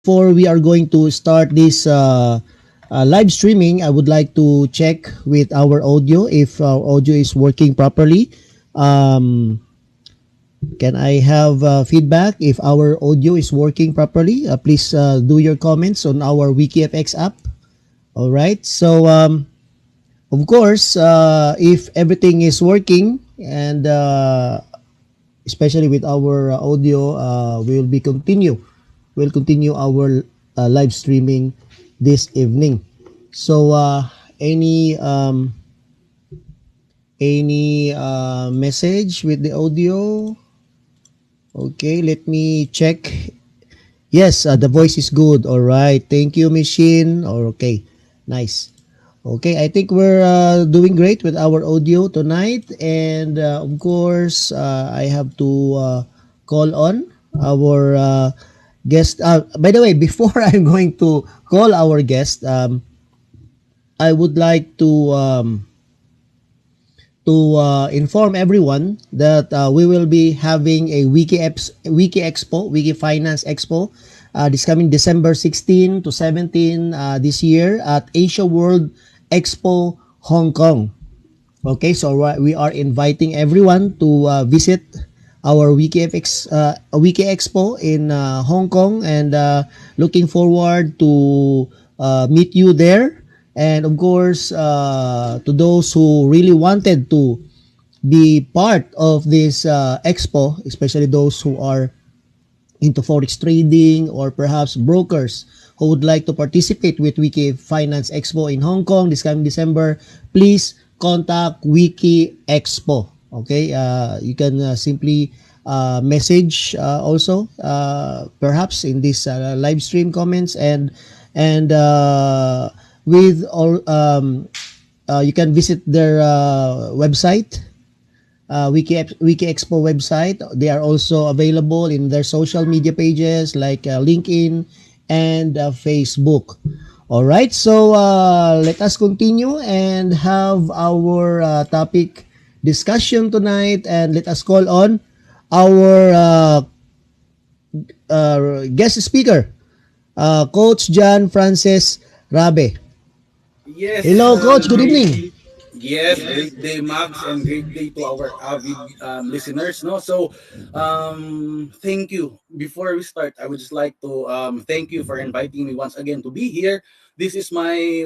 before we are going to start this live streaming, I would like to check with our audio if our audio is working properly. Um, can I have feedback if our audio is working properly? Please do your comments on our WikiFX app. All right. So, of course, if everything is working and especially with our audio, we'll continue our live streaming this evening. So, any message with the audio? Okay, let me check. Yes, the voice is good. All right, thank you, machine. Okay, nice. Okay, I think we're doing great with our audio tonight, and of course, I have to call on our guest. By the way, before I'm going to call our guest, I would like to inform everyone that we will be having a Wiki Expo, Wiki Finance Expo, this coming December 16 to 17 this year at Asia World Expo, Hong Kong. Okay, so we are inviting everyone to visit our Wiki Expo in Hong Kong, and looking forward to meet you there. And of course, to those who really wanted to be part of this expo, especially those who are into forex trading or perhaps brokers who would like to participate with Wiki Finance Expo in Hong Kong this coming December, please contact Wiki Expo. Okay, you can simply message also perhaps in this live stream comments, and with all you can visit their website, Wiki Expo website. They are also available in their social media pages like LinkedIn and Facebook. All right, so let us continue and have our topic discussion tonight, and let us call on our guest speaker, Coach John Francis Rabe. Yes, Hello, Coach. Good evening. yes, great day, Max, and great day to our avid listeners. No, so thank you. Before we start, I would just like to thank you for inviting me once again to be here. This is my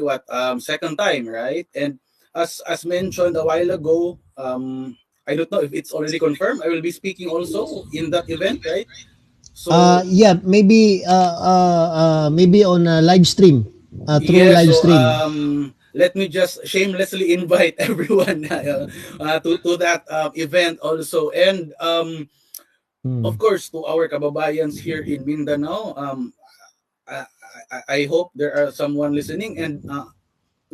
second time, right? And as mentioned a while ago, I don't know if it's already confirmed. I will be speaking also in that event, right? So Yeah, maybe on a live stream, through yeah, live so stream. let me just shamelessly invite everyone to that event also. And of Hmm. course, to our kababayans here in Mindanao, I, I hope there are someone listening, and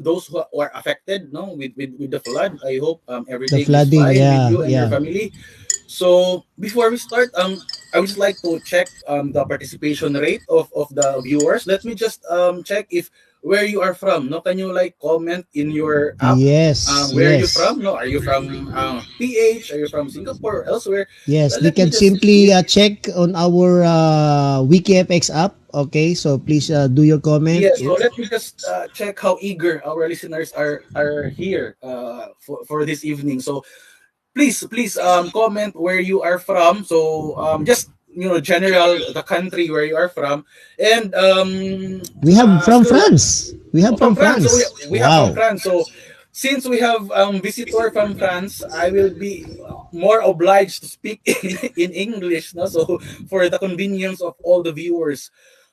those who are affected no with the flood. I hope The everything is flooding, fine with yeah, you and your yeah. family. So before we start, I would just like to check the participation rate of the viewers. Let me just check if where you are from. No, can you like comment in your app? Yes, Where are you yes. from? No, are you from PH? Are you from Singapore or elsewhere? Yes, they Let me can just see simply it. check on our WikiFX app. Okay, so please do your comment. Yeah, so let me just check how eager our listeners are here for this evening. So please comment where you are from, so just general the country where you are from. And We have from so France. We have from from France, so France. we have from Wow. France. So since we have visitor from France, I will be more obliged to speak in English, no? So for the convenience of all the viewers.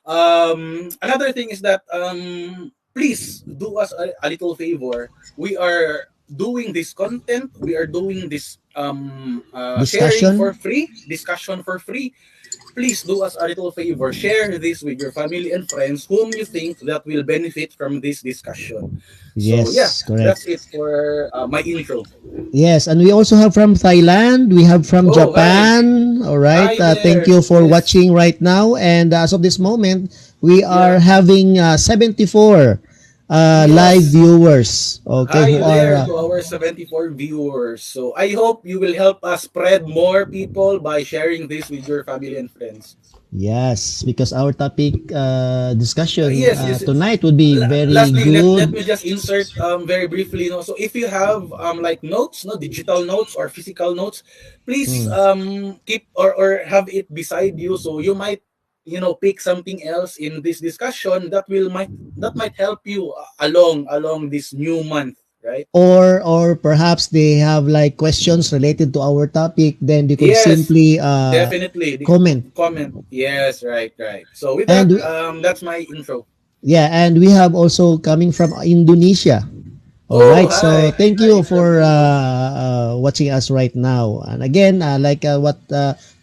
Another thing is that please do us a little favor. We are doing this content, we are doing this sharing for Discussion. free, discussion for free. Please do us a little favor. Share this with your family and friends whom you think that will benefit from this discussion. So yeah, Yes, correct. that's it for my intro. Yes, and we also have from Thailand. We have from Oh, hi. Japan. All right. Hi Thank there. you for Yes. watching right now. And as of this moment, we are Yeah. having 74 live Yes. viewers. Okay, Hi who are there to our 74 viewers. So I hope you will help us spread more people by sharing this with your family and friends. Yes, because our topic discussion Yes, yes. tonight would be very Lastly, let good. me just insert very briefly. No, so if you have like notes, no digital notes or physical notes, please Mm. keep or have it beside you, so you might pick something else in this discussion that might help you along this new month, right? Or perhaps they have like questions related to our topic, then they could Yes, simply definitely. The comment. comment. Yes, right, right. So with And that, that's my intro. yeah, and we have also coming from Indonesia. All Oh, right, so hi, thank hi you from for Indo. watching us right now. And again, like what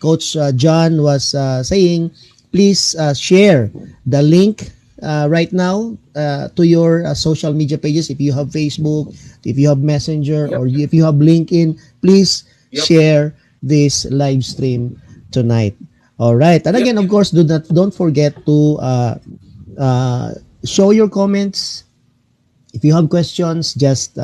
Coach John was saying, please share the link right now to your social media pages. If you have Facebook, if you have Messenger, Yep, or if you have LinkedIn, please yep, share this live stream tonight. All right, and yep. again, of course, don't forget to uh, show your comments. If you have questions, just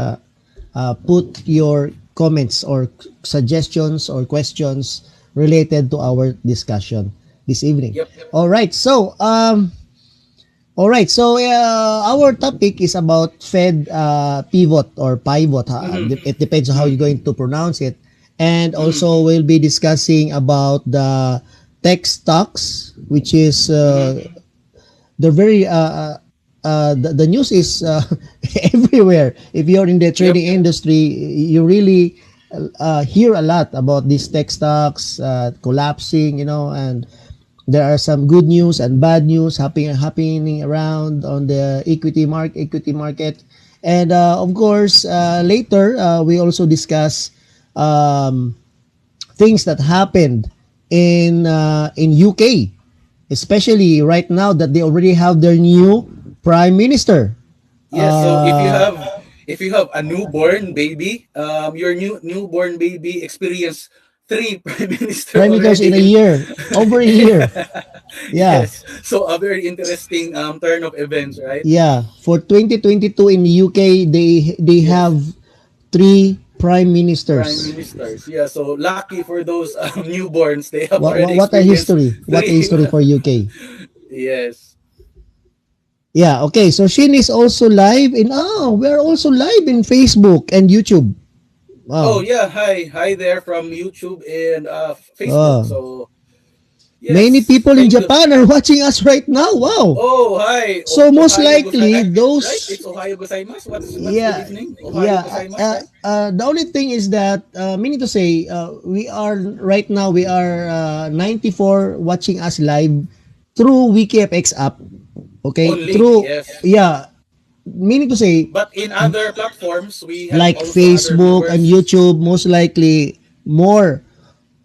put your comments or suggestions or questions related to our discussion this evening. Yep. All right, so our topic is about Fed pivot or pivot. Mm-hmm. It depends on how you're Mm-hmm. going to pronounce it. And Mm-hmm. also we'll be discussing about the tech stocks, which is Mm-hmm. they're very the news is everywhere. If you're in the Yep. trading industry, you really hear a lot about these tech stocks collapsing, and there are some good news and bad news happening around on the equity market. And of course, later we also discuss um, things that happened in UK, especially right now that they already have their new prime minister. Yes. So Uh, if you have a newborn baby, your newborn baby experienced three prime minister Prime ministers in a already in. year, over a year. Yeah, Yes. So a very interesting turn of events, right? yeah. For 2022 in the UK, they Yes. have three prime Prime ministers. ministers. Yeah. So lucky for those newborns, they have already What a experienced history! What a three. history for UK. Yes. Yeah. Okay. So Shin is also live in. Oh, we are also live in Facebook and YouTube. Oh Wow. yeah. Hi there from YouTube and Facebook. Oh. So Many yes. people in Thank you. Japan are watching us right now. Wow. Oh, hi. So most Ohio likely gozai. Right? those, It's Ohio gozaimasu. What's good yeah, evening? Ohio yeah. gozaimasu, right? The only thing is that meaning to say we are right now we are 94 watching us live through WikiFX app. Okay, Only, through, yes. yeah, meaning to say But in other platforms, we have like also other Facebook and viewers. YouTube, most likely more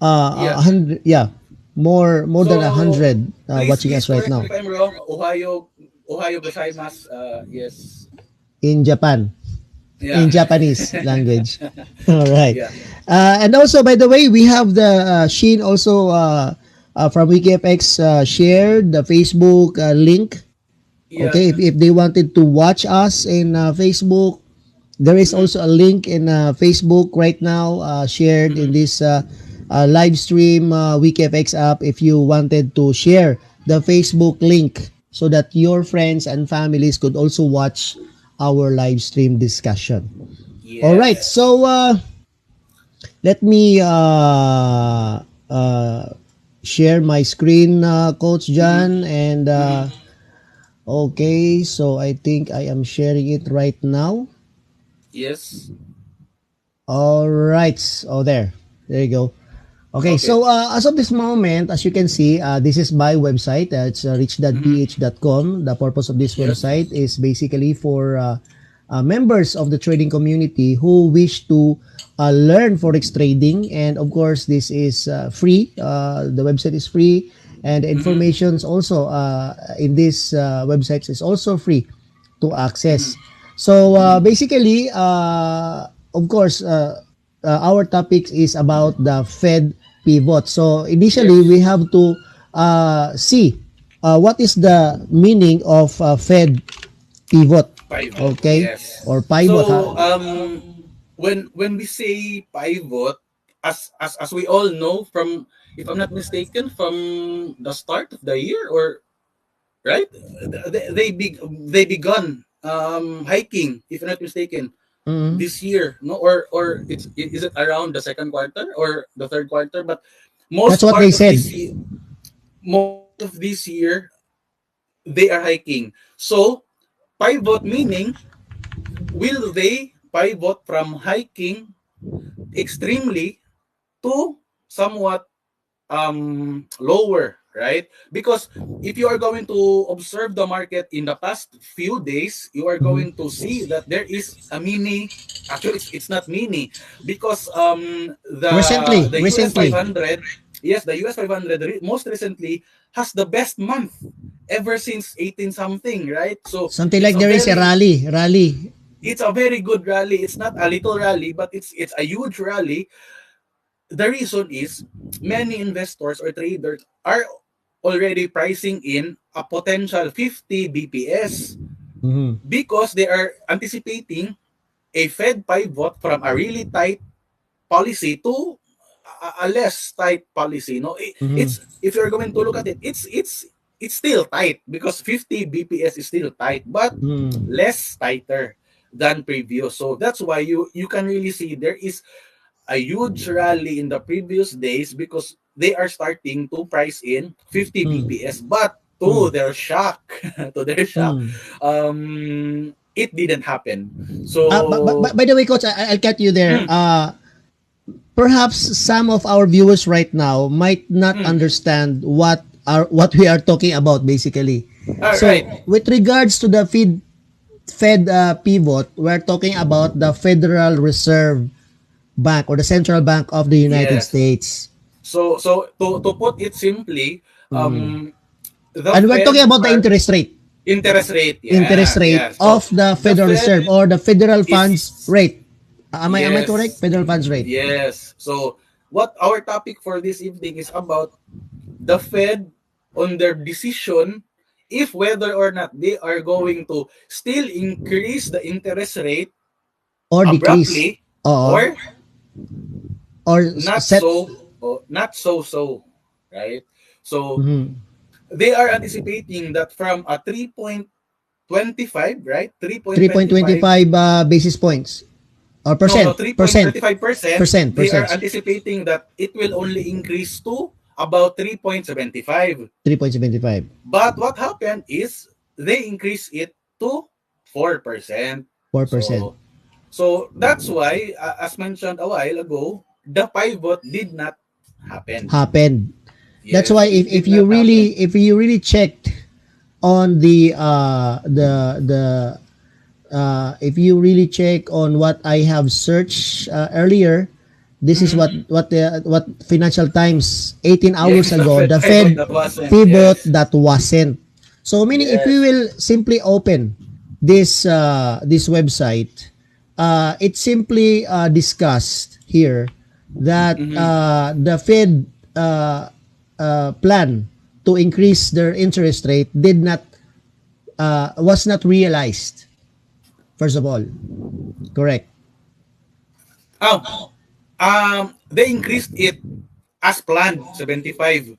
Yeah. 100, yeah, more than So 100 watching please us right correct me now if I'm wrong. Ohio gozaimasu. Yes. in Japan. Yeah. In Japanese language. All right. Yeah. And also, by the way, we have the Sheen also from WikiFX shared the Facebook link. Yeah. Okay, if they wanted to watch us in Facebook, there is Mm-hmm. also a link in Facebook right now shared in Mm-hmm. this live stream WikiFX app. If you wanted to share the Facebook link so that your friends and families could also watch our live stream discussion. All right, Yes. so let me share my screen, Coach Mm-hmm. John, and Mm-hmm. okay, so I think I am sharing it right now. Yes. All right, oh there you go. Okay, Okay. so as of this moment, as you can see, this is my website. It's Mm-hmm. richdadph.com. The purpose of this Yes. website is basically for members of the trading community who wish to learn forex trading, and of course, this is free. The website is free, and the Mm-hmm. information also in this website is also free to Mm-hmm. access. So Mm-hmm. basically, of course, our topic is about the Fed pivot. So initially, we Yes. have to see what is the meaning of Fed pivot, Pivot. okay, Yes. or pivot. So when we say pivot, as we all know from if I'm not mistaken, from the start of the year, or right, they begun hiking, if I'm not mistaken, Mm-hmm. this year, no, or is it around the second quarter or the third quarter? But That's most what they part of said. this year, most part of this year, they are hiking. So pivot meaning, will they pivot from hiking extremely to somewhat lower, right? Because if you are going to observe the market in the past few days, you are Mm-hmm. going to see that there is a mini, actually it's not mini, because the US Recently, 500, yes, the US 500 most recently has the best month ever since 18 something, right? So something like there is a rally. it's a very good rally. It's not a little rally, but it's a huge rally. The reason is many investors or traders are already pricing in a potential 50 BPS Mm-hmm. because they are anticipating a Fed pivot from a really tight policy to a less tight policy. No, Mm-hmm. it's, if you're going to look at it, it's still tight because 50 BPS is still tight, but Mm-hmm. less tighter than previous. So that's why you can really see there is a huge rally in the previous days because they are starting to price in 50 BPS. But to Mm-hmm. their shock, to their shock, Mm-hmm. it didn't happen. But So, by the way, coach, I'll cut you there. mm, Perhaps some of our viewers right now might not mm, understand what we are talking about basically. all So, right. with regards to the Fed pivot, we're talking about the Federal Reserve Bank or the Central Bank of the United Yes. States. So to put it simply, Mm. the And we're talking Fed about the interest rate. interest Yeah, rate yeah. So of the the Federal Fed Reserve or the Federal Funds is, rate. Am I correct? yes, Federal Funds rate. yes. So what our topic for this evening is about the Fed on their decision if whether or not they are going to still increase the interest rate Or decrease. abruptly, Oo. or Or not set. so, not so, right? So Mhm. they are anticipating that from a 3.25, right? 3.25, 3.25 basis points or no, no, percent. Percent. 3.25%, Percent. they are Percent. anticipating that it will only increase to about 3.75. 3.75. But what happened is they increased it to 4%. 4%. So that's why, as mentioned a while ago, the pivot did not happen. Happened. That's Yes, why it did if not you happen. really checked on the if you really check on what I have searched earlier, this is Mhm. what Financial Times 18 hours Yes, the ago, Fed the pivot Fed that wasn't. pivot Yes, that wasn't. So meaning if we yes. will simply open this website, it simply discussed here that Mm-hmm. the Fed plan to increase their interest rate did not was not realized. First of all, correct. Oh, they increased it as planned, 75.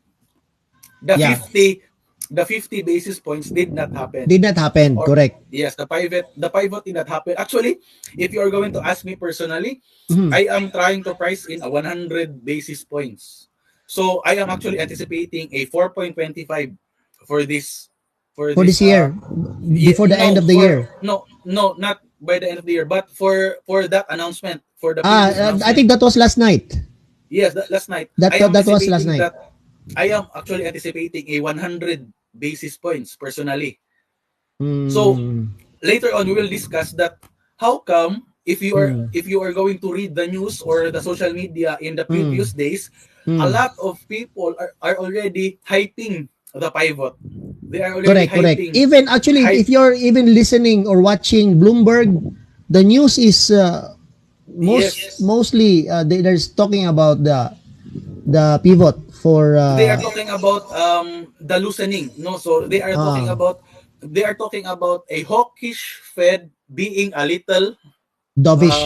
The Yeah, 50, the 50 basis points did not happen. did not happen. Or Correct. yes, the pivot did not happen. Actually, if you are going to ask me personally, Mhm. I am trying to price in a 100 basis points. So I am actually anticipating a 4.25 for this, for For this this year, yeah, before the end no, of the for year. no, not by the end of the year, but for that announcement, for the previous I announcement. think that was last night. Yes, last night. I am That was last anticipating night. that, I am actually anticipating a 100 basis points personally. So Mm. later on we will discuss that how come, Mm. if you are going to read the news or the social media in the Mm. previous days, a Mm. lot of people are already hyping the pivot. They are already Correct, correct. hyping Even actually, hype. if you're even listening or watching Bloomberg, the news is Yes, mostly there's talking about the pivot for they are talking about the loosening. No, so uh, they are talking about a hawkish Fed being a little dovish.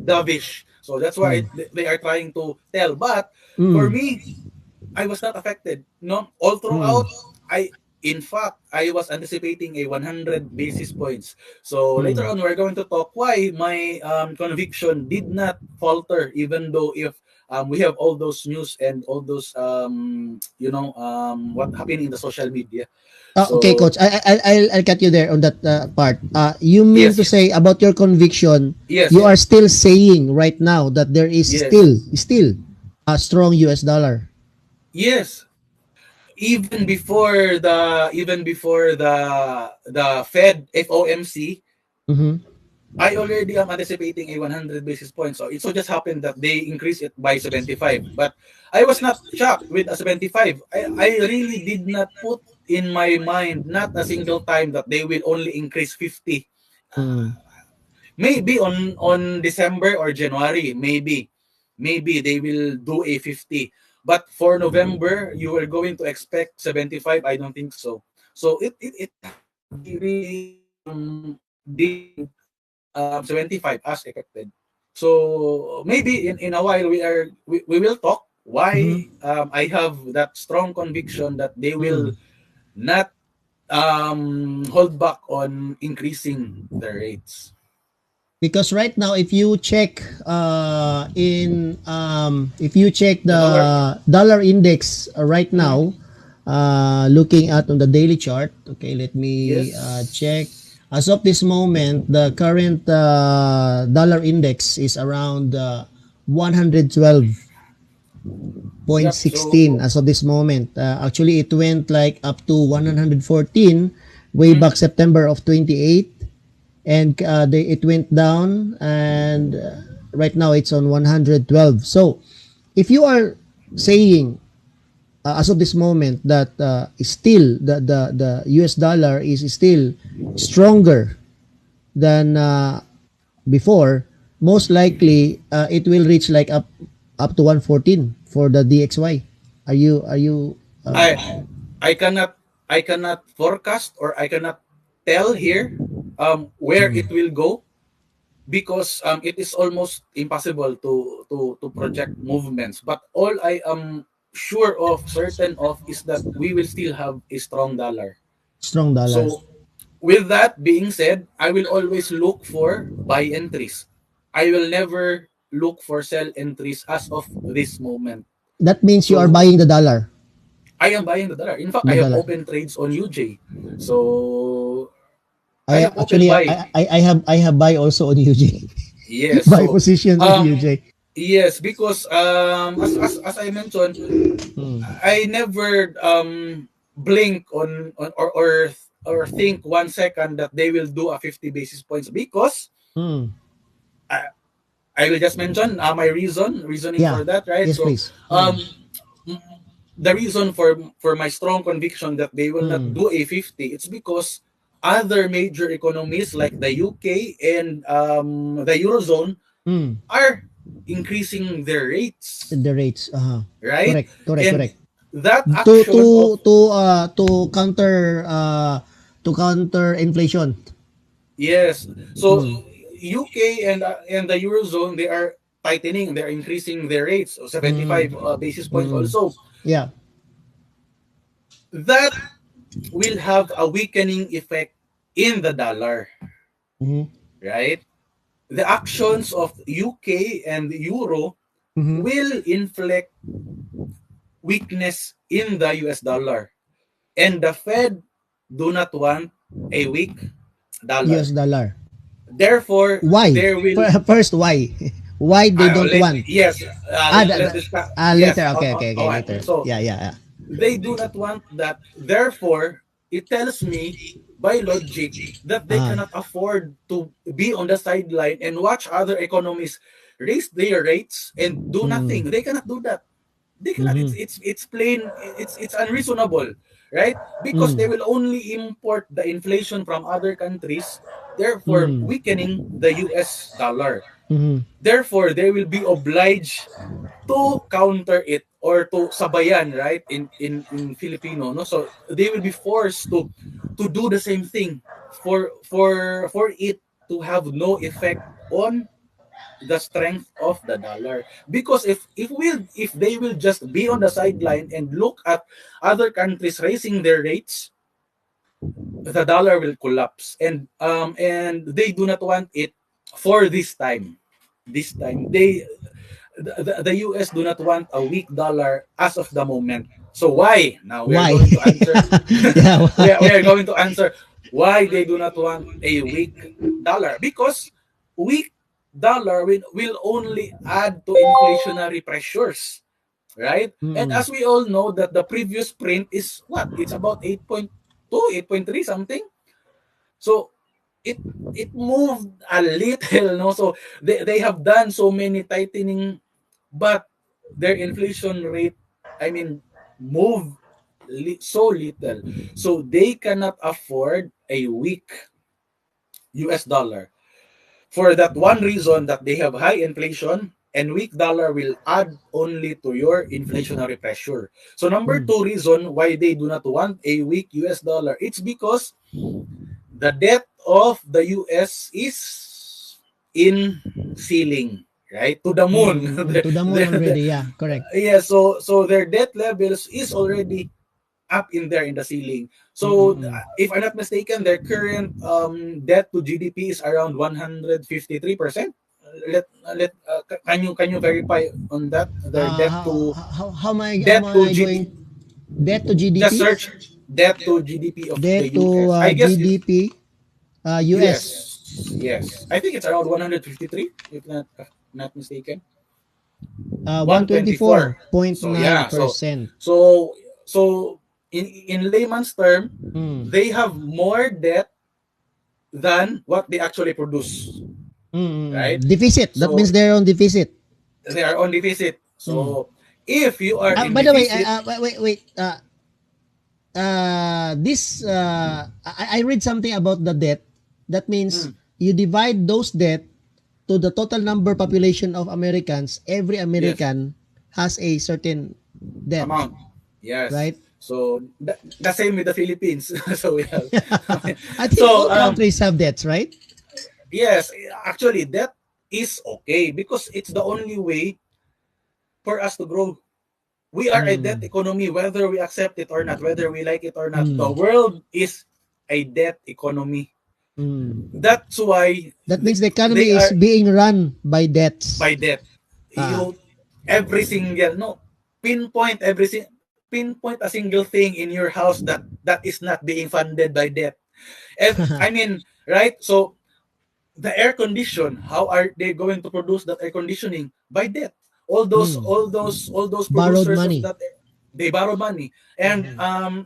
dovish. So that's why Mm. they are trying to tell. But for Mm. me, I was not affected. No, all Mm. throughout, in fact, I was anticipating a 100 basis points. So later Mm. on, we're going to talk why my conviction did not falter, even though if we have all those news and all those what happened in the social media. Okay, So coach. I'll cut you there on that part. You mean yes, to say about your conviction, yes, you yes, are still saying right now that there is yes, still a strong US dollar. yes. Even before the Fed FOMC, Mhm. I already am anticipating a 100 basis points. So it so just happened that they increased it by 75. But I was not shocked with a 75. I really did not put in my mind not a single time that they will only increase 50. Mm. Maybe on December or January, maybe they will do a 50. But for November, you are going to expect 75. I don't think so. So it happened that they really did 75 as expected. So maybe in a while we will talk Mhm. why I have that strong conviction that they will Mm. not hold back on increasing the rates. Because right now, if you check if you check The the dollar. dollar index right Mm, now, looking at on the daily chart. Okay, let me check. yes. As of this moment, the current dollar index is around 112.16 Yep. So as of this moment. Actually, it went like up to 114 way mm, back September of 28, and it went down, and right now it's on 112. So if you are saying as of this moment that still the US dollar is still stronger than before, most likely it will reach like up to 114 for the DXY. Are you I I cannot I cannot forecast or I cannot tell here where it will go because it is almost impossible to project movements. But all I am sure of, certain of, is that we will still have a strong dollar. strong dollar? So with that being said, I will always look for buy entries. I will never look for sell entries as of this moment. That means you are So buying the dollar. I am buying the dollar. In fact, The I have dollar. open trades on UJ. So I I have open actually buy. I have buy also on UJ. Yes. Buy So positions on um UJ. yes, because as I mentioned, Hmm. I never blink or think 1 second that they will do a 50 basis points because Hmm. I, I will just mention my reasoning Yeah. for that, right? Yes, So please. Hmm. um the reason for my strong conviction that they will not Hmm. do a 50, it's because other major economies like the UK and the Eurozone Hmm. are increasing their rates, The rates. right? Correct. Correct. And Correct. that To action of to counter inflation. yes, so Hmm. UK and the Eurozone, they are tightening, they're increasing their rates, so Hmm. 75 basis points Hmm. also. Yeah. That will have a weakening effect in the dollar, Hmm. right? The actions of UK and Euro Hmm. will inflict weakness in the US dollar. And the Fed do not want a weak US dollar. dollar. Therefore, Why? there will First, why? Why they don't want? yes, let's discuss. Later. Yes, Okay. Okay. Okay. okay. Later. So Yeah. Yeah. Yeah. they do not want that. Therefore, it tells me by logic that they Uh, cannot afford to be on the sideline and watch other economies raise their rates and do mm, nothing. They cannot do that. They cannot. mm-hmm, It's plain. It's unreasonable, right? Because they mm, will only import the inflation from other countries, therefore mm, weakening the US dollar. mm-hmm. Therefore, they will be obliged to counter it or to sabayan, right, in Filipino, no, so they will be forced to do the same thing for it to have no effect on the strength of the dollar. Because if they will just be on the sideline and look at other countries raising their rates, the dollar will collapse, and they do not want it for this time. This time, the US do not want a weak dollar as of the moment. So why? Now we are Why? going to answer. Yeah, We are why? going to answer why they do not want a weak dollar. Because weak dollar will only add to inflationary pressures, right? And Mm. as we all know that the previous print is what? It's about 8.2, 8.3 something. So it it moved a little, no? So they have done so many tightening, but their inflation rate, I mean, move so little. So they cannot afford a weak US dollar. For that one reason that they have high inflation and weak dollar will add only to your inflationary pressure. So number Mm. two reason why they do not want a weak US dollar, it's because the debt of the US is in ceiling, right? To the moon. To the moon already. Yeah, correct. Yeah, so their debt levels is already up in there in the ceiling. So Mm. if I'm not mistaken, their current debt to GDP is around 153%. Can you verify on that? Their Uh, debt how, to how am debt to I GD going debt to just GDP? search debt to GDP of the Debt to US. I guess GDP US yes. I think it's around 153 if not mistaken. 124. So yeah, so 124.9%. so so in layman's term, Mm. they have more debt than what they actually produce, right? Deficit. That means So they're on deficit. they are on deficit. Mm. So if you are in By the way, deficit, wait. This I read something about the debt. That means mm, you divide those debt to the total number population of Americans. Every yes, American has a certain debt, amount, yes. right? So the same with the Philippines. So we have, I think so all countries have debts, right? yes, actually that is okay because it's the only way for us to grow. We are a debt Mm. economy, whether we accept it or not, whether we like it or not. The Mm. world is a debt economy. Mm. That's why That means the they economy is are being run by debts. by debt. Ah. You every single no pinpoint pinpoint a single thing in your house that is not being funded by debt. I mean, right? So the air condition, how are they going to produce that air conditioning? By debt. Mm. All those Borrowed producers of money. that, they borrow money. And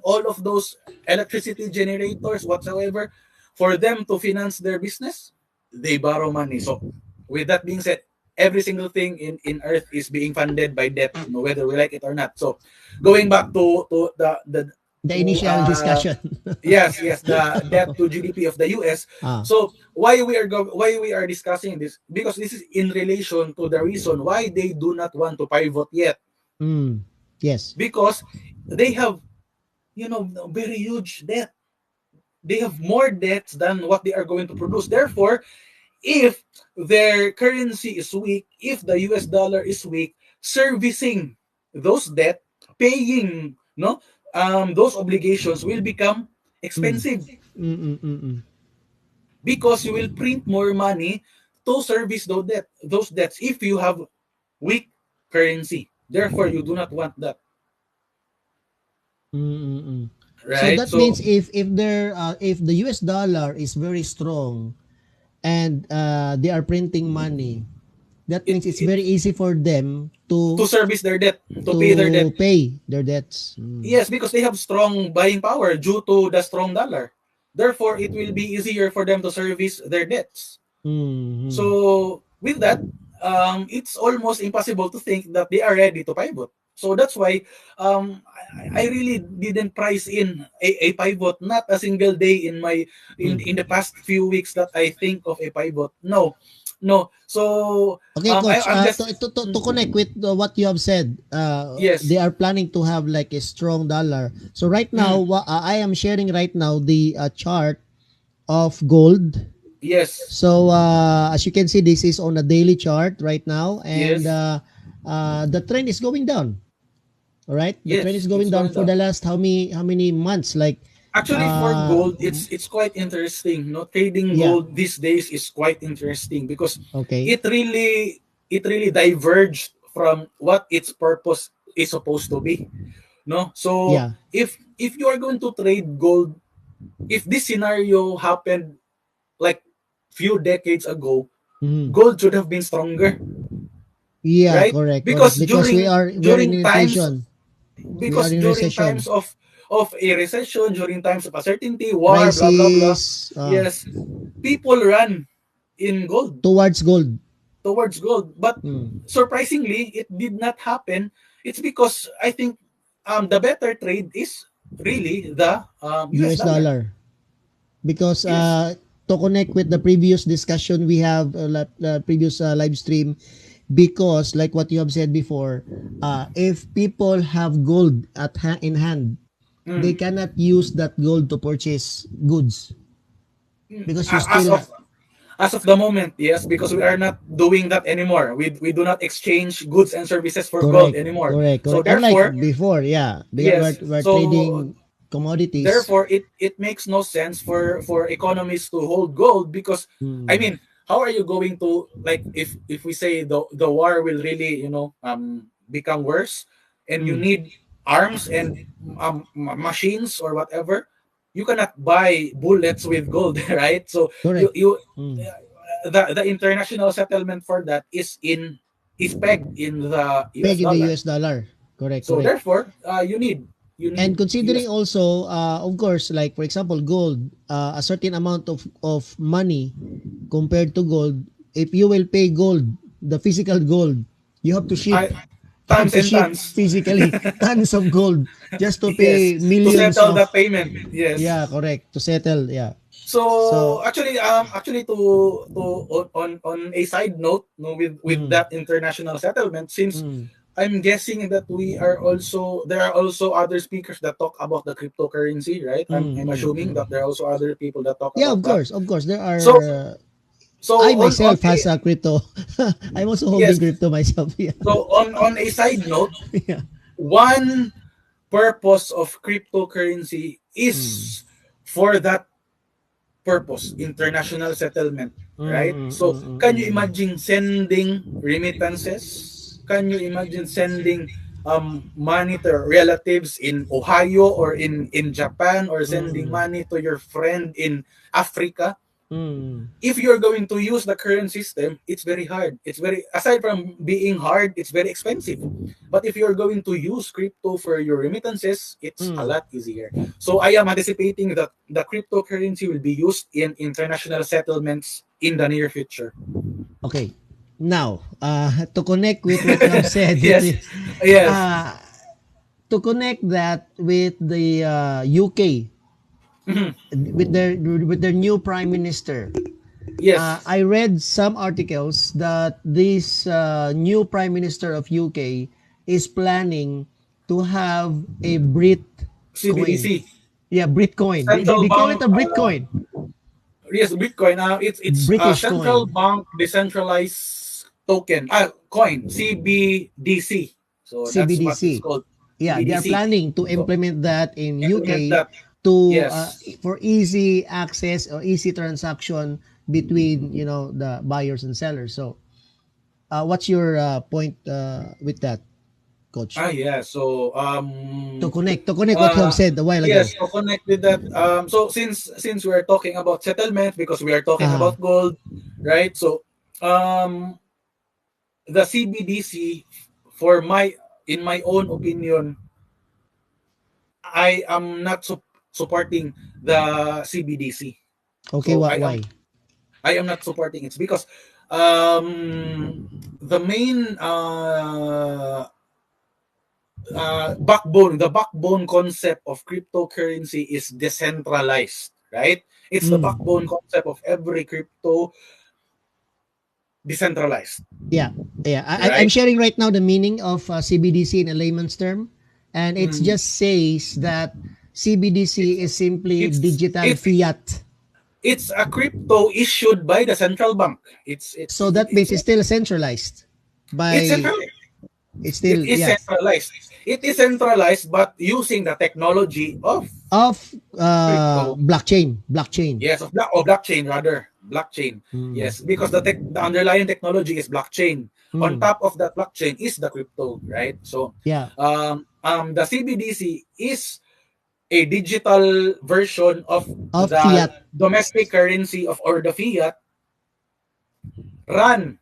all of those electricity generators whatsoever, for them to finance their business, they borrow money. So with that being said, every single thing in earth is being funded by debt, whether we like it or not. So going back to the The to initial discussion. yes, the debt to GDP of the US. Ah. So why we are discussing this, because this is in relation to the reason why they do not want to pivot yet, Mm. Yes. because they have, very huge debt. They have more debts than what they are going to produce. Therefore, if their currency is weak, if the US dollar is weak, servicing those debt, paying those obligations will become Mm. expensive, Mm. because you will print more money to service those debts if you have weak currency. Therefore, you do not want that, Mm. So right? that means So if the US dollar is very strong and they are printing money, that it, means it's it very easy for them to service their debt, to pay their debt. pay their debts. Mm. Yes, because they have strong buying power due to the strong dollar. Therefore, it will be easier for them to service their debts. Mm. So with that, it's almost impossible to think that they are ready to pivot. So that's why I really didn't price in a pivot, not a single day in the Mm. past few weeks that I think of a pivot. No, no. So Okay, coach. I'm just To connect with what you have said, yes. they are planning to have like a strong dollar. So right now, Mm, I am sharing right now the chart of gold. Yes. So as you can see, this is on a daily chart right now, and Yes. the trend is going down. All right, the trend is Yes. going It's down going for down. the last how many months? Like, Actually, for gold, it's quite interesting. No, trading yeah, gold these days is quite interesting because okay, it really it really diverged from what its purpose is supposed to be. No, so yeah, if you are going to trade gold, if this scenario happened like few decades ago, mhm. gold should have been stronger, Yeah, right? correct, correct. Because Because we are in during times inflation. We are because in during recession, times of a recession, during times of uncertainty, war, blah blah blah, crisis, yes, people run in gold towards gold. towards gold. But Mm. surprisingly, it did not happen. It's because I think the better trade is really the US US dollar. dollar. Because Yes, to connect with the previous discussion we have, previous live stream, because like what you have said before, if people have gold in hand, they mm. cannot use that gold to purchase goods because you As still of as of the moment, yes, because we are not doing that anymore. We do not exchange goods and services for gold correct, anymore. correct, So correct. Unlike therefore, before, yeah, yes. we're So trading commodities. therefore it makes no sense for economies to hold gold because I Hmm. mean, how are you going to, like, if we say the war will really, become worse, and you Hmm. need arms and machines or whatever, you cannot buy bullets with gold, right? So Correct. you Hmm. the international settlement for that is pegged in the US Peg in the dollar. US dollar. Correct, So correct. therefore, you need And considering US. also, of course, like for example, gold, a certain amount of money compared to gold, if you will pay gold, the physical gold, you have to ship. I You have tons to and ship tons. physically tons of gold just to Yes, pay to millions settle of, the payment. Yes. yeah, correct, to settle, yeah. So So, actually to on a side note, no, with mm, that international settlement, since mm, I'm guessing that there are also other speakers that talk about the cryptocurrency, right? I'm assuming that mm. there are also other people that talk Yeah, about that. of course, there So are. so I on myself a has a crypto. I'm also yes, holding crypto myself. Yeah, so on a side note, yeah. one purpose of cryptocurrency Mm. is for that purpose, international settlement, right? So, can you imagine sending remittances? Can you imagine sending money to relatives in Ohio or in Japan, or sending Mm. money to your friend in Africa? Mm. If you're going to use the current system, it's very hard. It's very, aside from being hard, it's very expensive. But if you're going to use crypto for your remittances, it's a Mm. lot easier. So I am anticipating that the cryptocurrency will be used in international settlements in the near future. Okay. Now, to connect with what you have said, Yes, yes, uh, to connect that with the UK, mhm, with their new prime minister, yes. I read some articles that this new prime minister of UK is planning to have a Brit coin. CBDC, Yeah, Brit coin. central They call it bank. a Brit coin. Yes, Bitcoin. It's a British central coin. bank decentralized token. Coin, CBDC. So that's what it's CBDC. called, Yeah, they are CBDC. planning to So implement that in implement UK that. to Yes. for easy access or easy transaction between the buyers and sellers. So, what's your point with that, Coach? Yeah. So To connect what you have uh said a while ago. yes, to connect with that. So since we are talking about settlement, because we are talking Ah, about gold, right? So um the CBDC, for my in my own opinion, I am not supporting the CBDC. okay. So What? Why? I am not supporting it because the main the backbone concept of cryptocurrency is decentralized, right? It's the Mm, backbone concept of every crypto, decentralized, yeah, yeah. I'm right? sharing right now the meaning of CBDC in a layman's term, and it Mm, just says that CBDC it's is simply it's digital it's fiat. It's a crypto issued by the central bank. So that means it's still centralized It's by central. it's It still, is yeah, centralized. It is centralized, but using the technology of of crypto. blockchain. Yes, of blockchain rather. Blockchain. Mm. Yes, because the underlying technology is blockchain. On Mm. top of that blockchain is the crypto, right? So, Yeah, the CBDC is a digital version of of the fiat. domestic currency of or the fiat run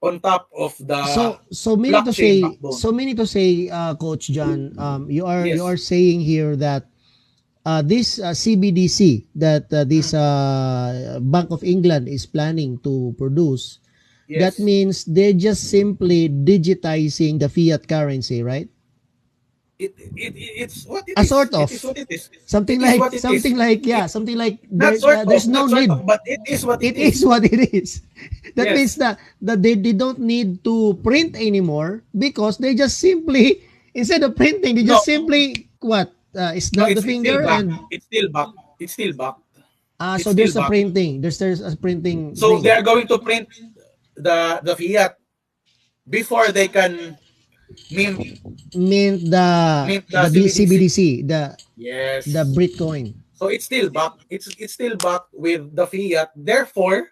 on top of the So many to blockchain say, backbone. Coach John, you are Yes, saying here that this CBDC that this Bank of England is planning to produce, that yes. means they're just simply digitizing the fiat currency, right? It's what it A is. sort It is of what it is. something It is like what it is. It, not sort of, there's no not sort of, need. but it is what it It is is. what it is. That means Yes. that they don't need to print anymore because they just simply, instead of printing, they No, just simply what, no, snap the it's still finger back. and It's still back. It's still back. so It's still there's a back. printing. There's a printing So they thing. are going to print the fiat before they can mint Mint mint the the CBDC. CBDC, the Yes. Bitcoin. So it's still back. It's still back with the fiat. Therefore,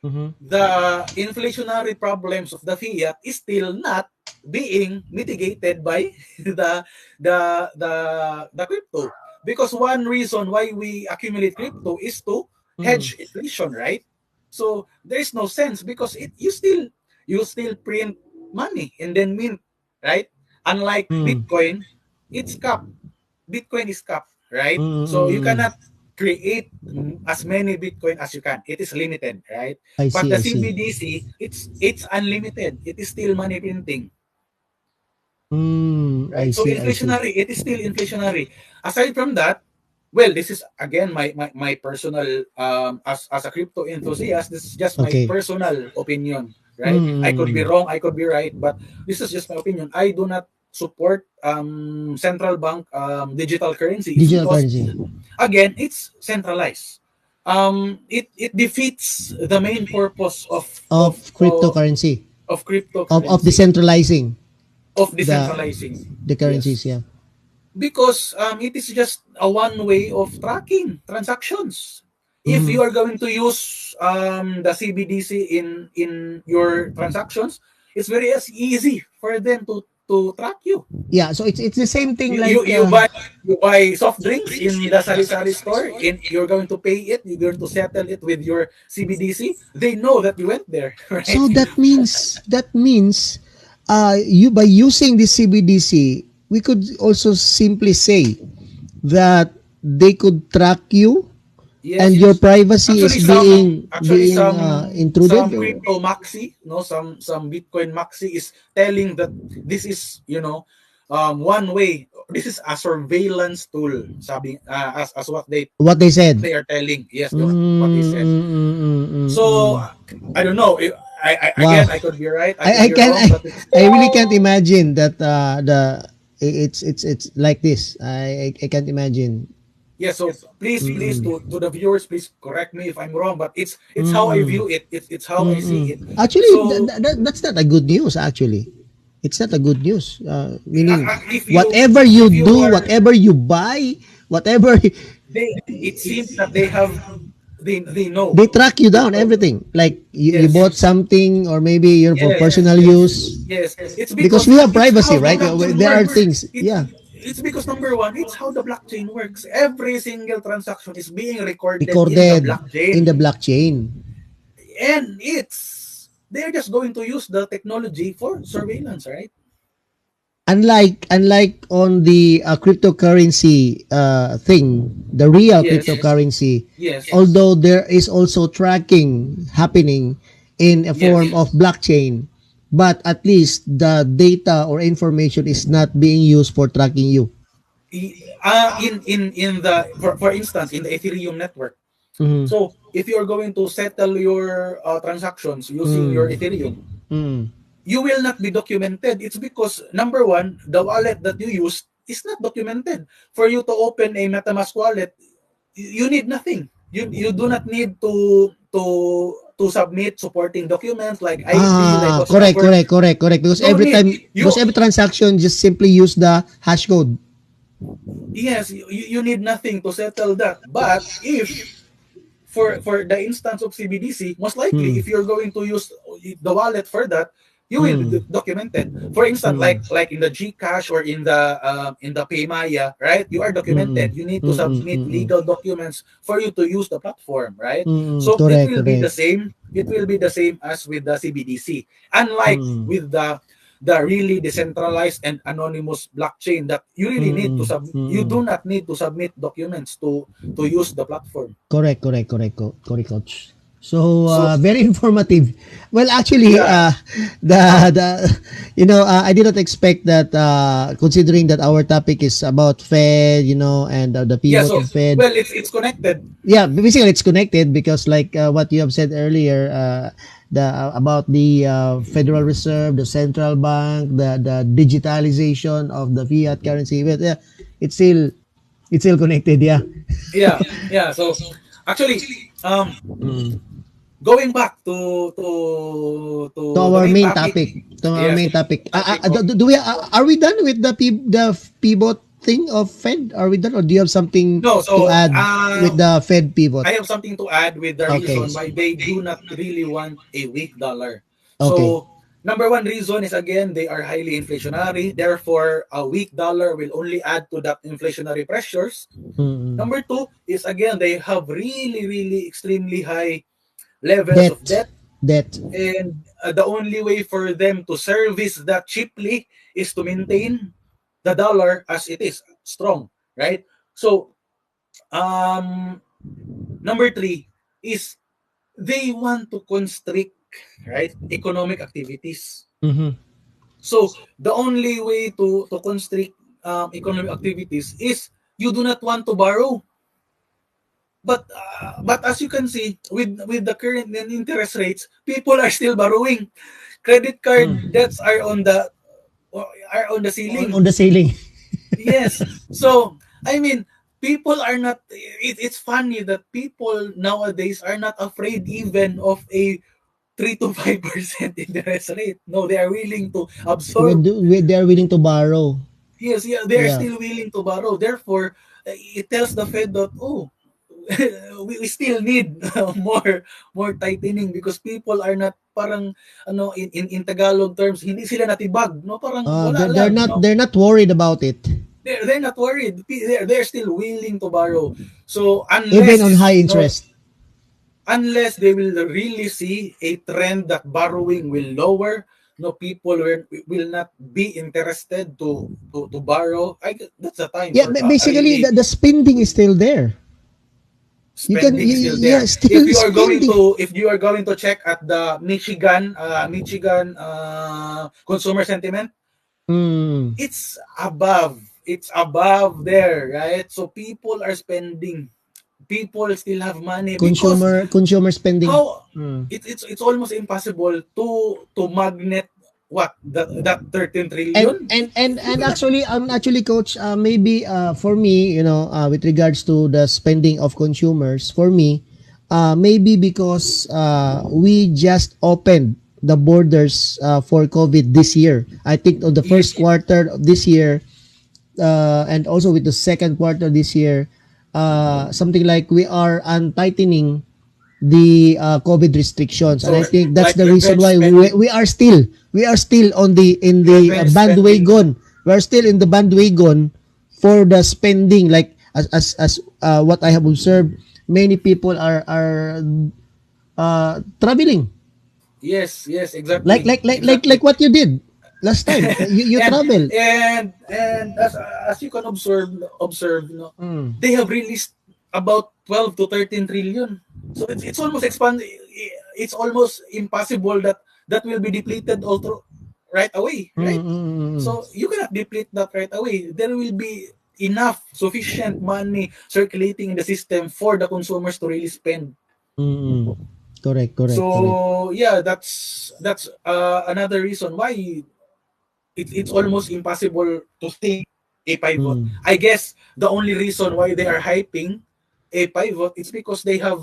Mm-hmm. the inflationary problems of the fiat is still not being mitigated by the the crypto, because one reason why we accumulate crypto is to Mm. hedge inflation, right? So there is no sense because you still print money and then mint, right? Unlike Mm. Bitcoin, it's capped. Bitcoin is capped, Mm, right? So you mm, cannot mm. create as many Bitcoin as you can. It is limited, right? I But see, the I see. CBDC, it's unlimited. It is still money printing, I right? So see, I see. inflationary, it is still inflationary. Aside from that, well, this is again my personal as a crypto enthusiast, this is just my Okay. personal opinion, right? I could be Mm. wrong, I could be right, but this is just my opinion. I do not support central bank digital currency. It's Digital because currency again, it's centralized. It defeats the main purpose of cryptocurrency, of of cryptocurrency, decentralizing of the decentralizing. currencies. Yes, Yeah. because it is just a one way of tracking transactions. If Mm-hmm. you are going to use the CBDC in your transactions, it's very as easy for them to track you. Yeah. So it's the same thing You, you like you buy you buy soft drinks in the sari-sari store, in you're going to pay it, you're going to settle it with your CBDC. They know that you went there, right? so that means you, by using the CBDC, we could also simply say that they could track you and Yes. your privacy is Actually some actually being some intruded. crypto maxi, no, some Bitcoin maxi is telling that this is, one way. This is a surveillance tool, sabi, as what What they said. they are telling. Yes, Mm, what they said. mm, mm, mm, So mm. I don't know. I Wow. again, I could be right, I could I be can wrong, but it's, I really can't imagine that it's like this. I can't imagine. yeah. So please Mm-mm. to the viewers, please correct me if I'm wrong, but it's how I Mm-mm. view it. It's how I see Mm-mm. it. Actually, So that's not a good news. Actually, it's not a good news. Meaning, if you whatever you if you do, are whatever you buy, whatever they it seems that they know. they track you They down, know. everything. Like you Yes, bought something, or maybe you're for yes, personal use, yes. It's because because we have it's privacy, how the right? blockchain There are works. things. Yeah, It's because number one, it's how the blockchain works. Every single transaction is being recorded in the recorded in the blockchain, blockchain. and they're just going to use the technology for surveillance, right? Unlike on the cryptocurrency thing, the real Yes, cryptocurrency, yes, although there is also tracking happening in a form yes. of blockchain, but at least the data or information is not being used for tracking you. In the for instance, in the Ethereum network. Mm-hmm. So if you're going to settle your transactions using your Mm. Ethereum, Mm. you will not be documented. It's because number one, the wallet that you use is not documented. For you to open a MetaMask wallet, you need nothing. you do not need to submit supporting documents like ID, like what's Correct, number. correct, correct, correct. Because No every need. time, because every transaction, just simply use the hash code. Yes, you need nothing to settle that. But if for the instance of CBDC, most likely Hmm. if you're going to use the wallet for that, you will Hmm. document it. For instance, Hmm. like in the Gcash or in the Paymaya, right? You are Hmm. documented. You need to Hmm. submit Hmm. legal documents for you to use the platform, right? Hmm. So it Correct, will be the correct. same. It will be the same as with the CBDC. Unlike Hmm. with the really decentralized and anonymous blockchain that you really need to Hmm. you Hmm. do not need to submit documents to use the platform. Correct, correct, correct, correct, coach. So So very informative. Well, actually, yeah, the I did not expect that. Considering that our topic is about Fed, and the yeah. pivot So of Fed. well, it's connected. Yeah, basically it's connected because like what you have said earlier, the about the Federal Reserve, the central bank, the digitalization of the fiat currency. But yeah, it's still it's still connected. Yeah. Yeah, yeah. So actually, um, Mm. going back to To the our main main topic. topic. To our Yes, main the main topic. topic of Do we are we done with the pivot thing of Fed? Are we done, or do you have something no. to So add with the Fed pivot? I have something to add with the Okay. reason why they do not really want a weak dollar. Okay. So, number one reason is again, they are highly inflationary. Therefore, a weak dollar will only add to that inflationary pressures. Mm-mm. Number two is again, they have really, really extremely high levels of Debt. debt. Debt. And the only way for them to service that cheaply is to maintain the dollar as it is, strong, right? So, um, number three is they want to constrict, right, economic activities. Mm-hmm. So the only way to constrict economic activities is you do not want to borrow. But as you can see with the current interest rates, people are still borrowing. Credit card Mm. debts are on the On ceiling. the ceiling. Yes. So I mean, people are not. It's funny that people nowadays are not afraid even of a 3 to 5% interest rate. No, they are willing to absorb. They're willing to borrow. Yes, yeah, they are Yeah. still willing to borrow. Therefore, it tells the Fed that we still need more tightening because people are not parang in Tagalog terms hindi sila natibag no parang wala They're lang not no they're not worried about it. they're not worried they're still willing to borrow so Even on high interest. unless they will really see a trend that borrowing will lower no people will not be interested to borrow that's the time Yeah, for basically really the spending is still there. spending is still Yeah, there. still spending. If you are going to check at the Michigan consumer sentiment, Mm. it's above there, right? So people are spending. People still have money because Consumer spending. how Mm. it's almost impossible to magnet what that 13 and trillion. and and and actually coach, maybe for me, with regards to the spending of consumers, for me, maybe because we just opened the borders for COVID this year. I think on the first Yes, quarter of this year, and also with the second quarter this year, something like we are untightening the COVID restrictions, and so I think that's like the reason why we are still on the in the revenge spending. bandwagon. We are still in the bandwagon for the spending. Like as what I have observed, many people are traveling, Yes, exactly. like what you did last time. You and travel. and as you can observe Mm. they have released about 12 to 13 trillion so it's almost it's almost impossible that that will be depleted all through right away, Mm, right? mm, mm, mm. So you cannot deplete that right away. There will be enough sufficient money circulating in the system for the consumers to really spend. Mm, mm. Correct, correct, correct. So yeah, that's another reason why it's almost impossible to think a pivot. Mm. I guess the only reason why they are hyping a pivot, it's because they have,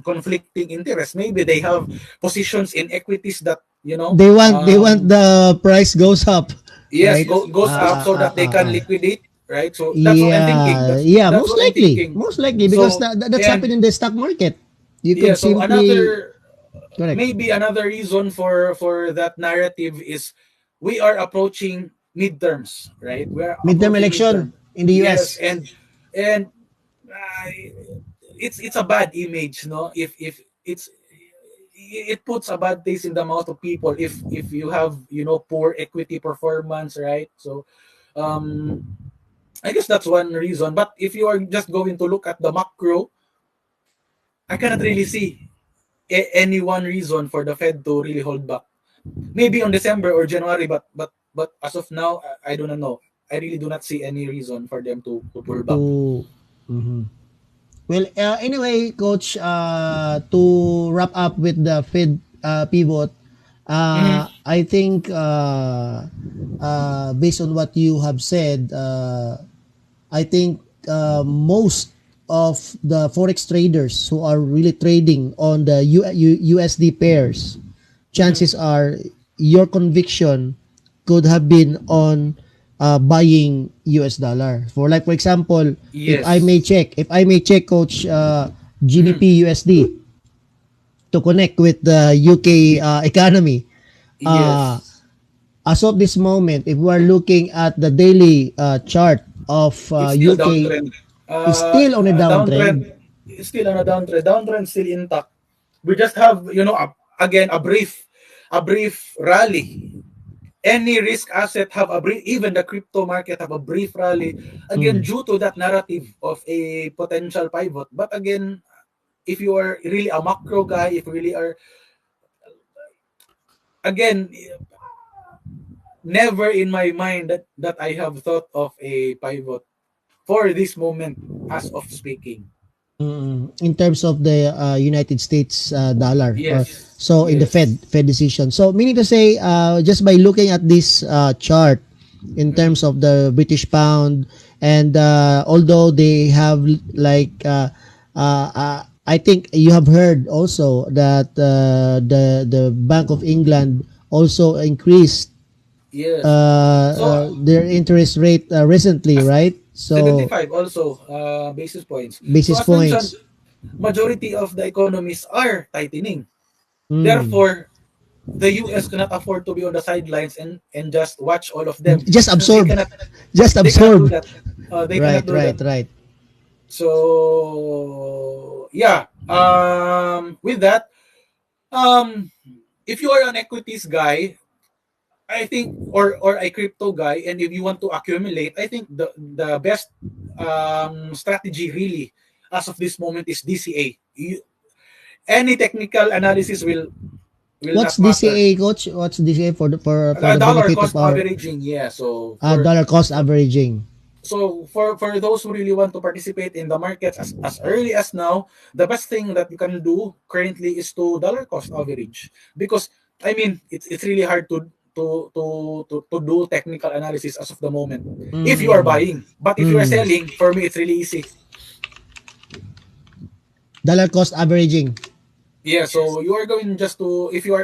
conflicting interests. Maybe they have positions in equities that, They want the price goes up, yes, right? goes up so that they can liquidate, right? So that's what I'm thinking. Yeah, That's yeah, that's what I'm thinking. most likely, because So that's and happened in the stock market. You yeah, could so simply correct maybe another reason for that narrative is we are approaching midterms, right? We are midterm approaching midterm. election in the Yes, U.S. and uh, it's a bad image, no? If it's it puts a bad taste in the mouth of people if you have, poor equity performance, right? So um I guess that's one reason. But if you are just going to look at the macro, I cannot really see any one reason for the Fed to really hold back. Maybe on December or January, but as of now, I do not know. I really do not see any reason for them to pull back. To Mhm. Well, anyway, coach, to wrap up with the Fed pivot, Mm-hmm. I think based on what you have said, I think most of the forex traders who are really trading on the USD pairs, Mm-hmm. chances are your conviction could have been on buying US dollar. For example, Yes. if I may check, coach, Mm-hmm. GBP USD to connect with the UK economy. Uh, Yes. as of this moment, if we are looking at the daily chart of It's still UK, downtrend. is still on a Downtrend. downtrend. It's still on a downtrend. Downtrend still intact. We just have, again, a brief rally. Any risk asset have a brief, even the crypto market have a brief rally, again, Mm. due to that narrative of a potential pivot. But again, if you are really a macro guy, if you really are, again, never in my mind that I have thought of a pivot for this moment as of speaking. In terms of the United States dollar, or Yes, so in the yes. Fed decision. So meaning to say, just by looking at this chart in terms Mm. of the British pound, and although they have I think you have heard also that the Bank of England also increased Yes. So their interest rate recently, as right? So 75 also basis points. So basis as mentioned, points. majority of the economies are tightening. Mm. Therefore, the US cannot afford to be on the sidelines and just watch all of them. Just They absorb. cannot Just they cannot do absorb. that. They cannot Right, do right, that. right. So yeah. With that, um if you are an equities guy, I think, or a crypto guy, and if you want to accumulate, I think the best strategy really as of this moment is DCA. Any technical analysis will What's not matter. DCA, coach? What's DCA for A the dollar benefit of cost our averaging, yeah. So for dollar cost averaging? for those who really want to participate in the markets as early as now, the best thing that you can do currently is to dollar cost average, because I mean it's really hard to do technical analysis as of the moment if you are Mm. buying. But if you are Mm. selling, for me it's really easy. Dollar cost averaging. Yeah, so you are going just to, if you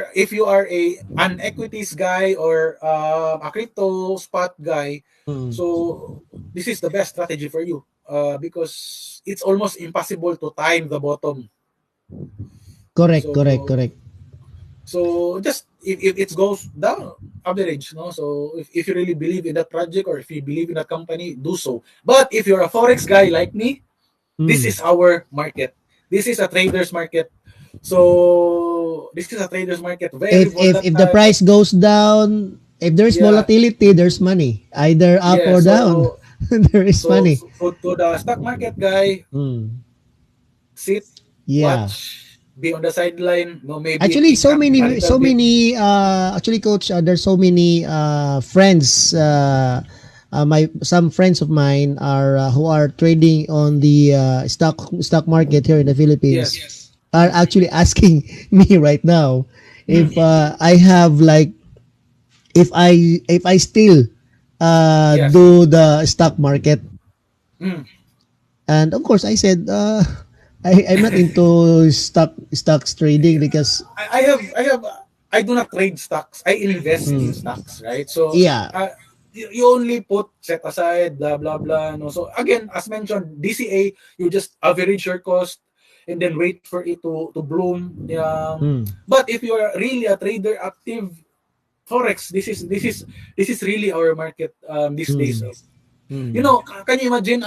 are an equities guy or a crypto spot guy, Mm. so this is the best strategy for you, because it's almost impossible to time the bottom. Correct, correct, So correct. just if it goes down, average, no. So if you really believe in that project or if you believe in that company, do so. But if you're a forex guy like me, this Mm. is our market. This is a trader's market. So this is a trader's market, very If the volatile. price goes down, if there's Yeah, volatility, there's money, either up yeah. or down. So There is so money. so to the stock market guy, Mm. sit, Yeah. watch, be on the sideline. No, maybe Actually, think a little bit. actually, coach, there's so many friends, my some friends of mine are who are trading on the stock market here in the Philippines, Yes. are Mm, actually asking me right now mm, if I have like, if I still yes. do the stock market. Mm. And of course, I said, I'm not into stocks trading because I do not trade stocks. I invest in mm, stocks, right? So yeah, you only put set aside blah blah blah. No, so again, as mentioned, DCA, you just average your cost and then wait for it to bloom. mm, But if you are really a trader active, forex, this is really our market these days. mm, You mm, know, can you imagine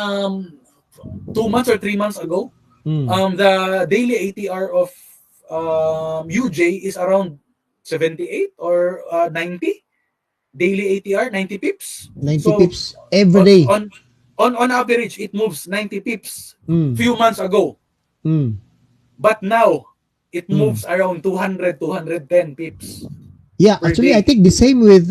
2 months or 3 months ago, mm. the daily ATR of UJ is around 78 or 90 daily ATR, 90 pips. 90 So pips every on day. on on average, it moves 90 pips Mm, few months ago. mm, But now, it mm. moves around 200, 210 pips Yeah, per actually, I day. think the same with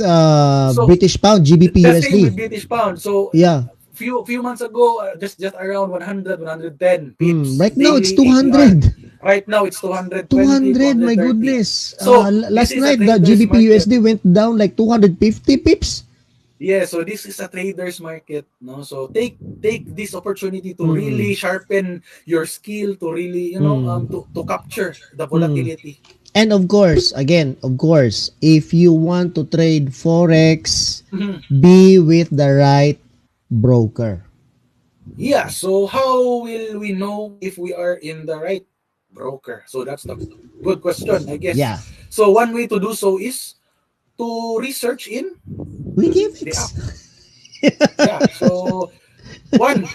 So British pound, GBP the same with USD. British pound. So Yeah. few months ago, just around 100, 110 pips Right now, it's daily ATR. 200. Right now, it's 220, 200, my 230. goodness. So this Last is a night, the trader's GBP market. USD went down like 250 pips. Yeah, so this is a trader's market, no? So take this opportunity to really Mm, sharpen your skill to really, mm, to capture the mm. volatility. And of course, again, of course, if you want to trade Forex, Mhm. be with the right broker. Yeah, so how will we know if we are in the right broker? So that's the good question, I guess. Yeah. So one way to do so is to research in the app. WikiFix. Yeah, so one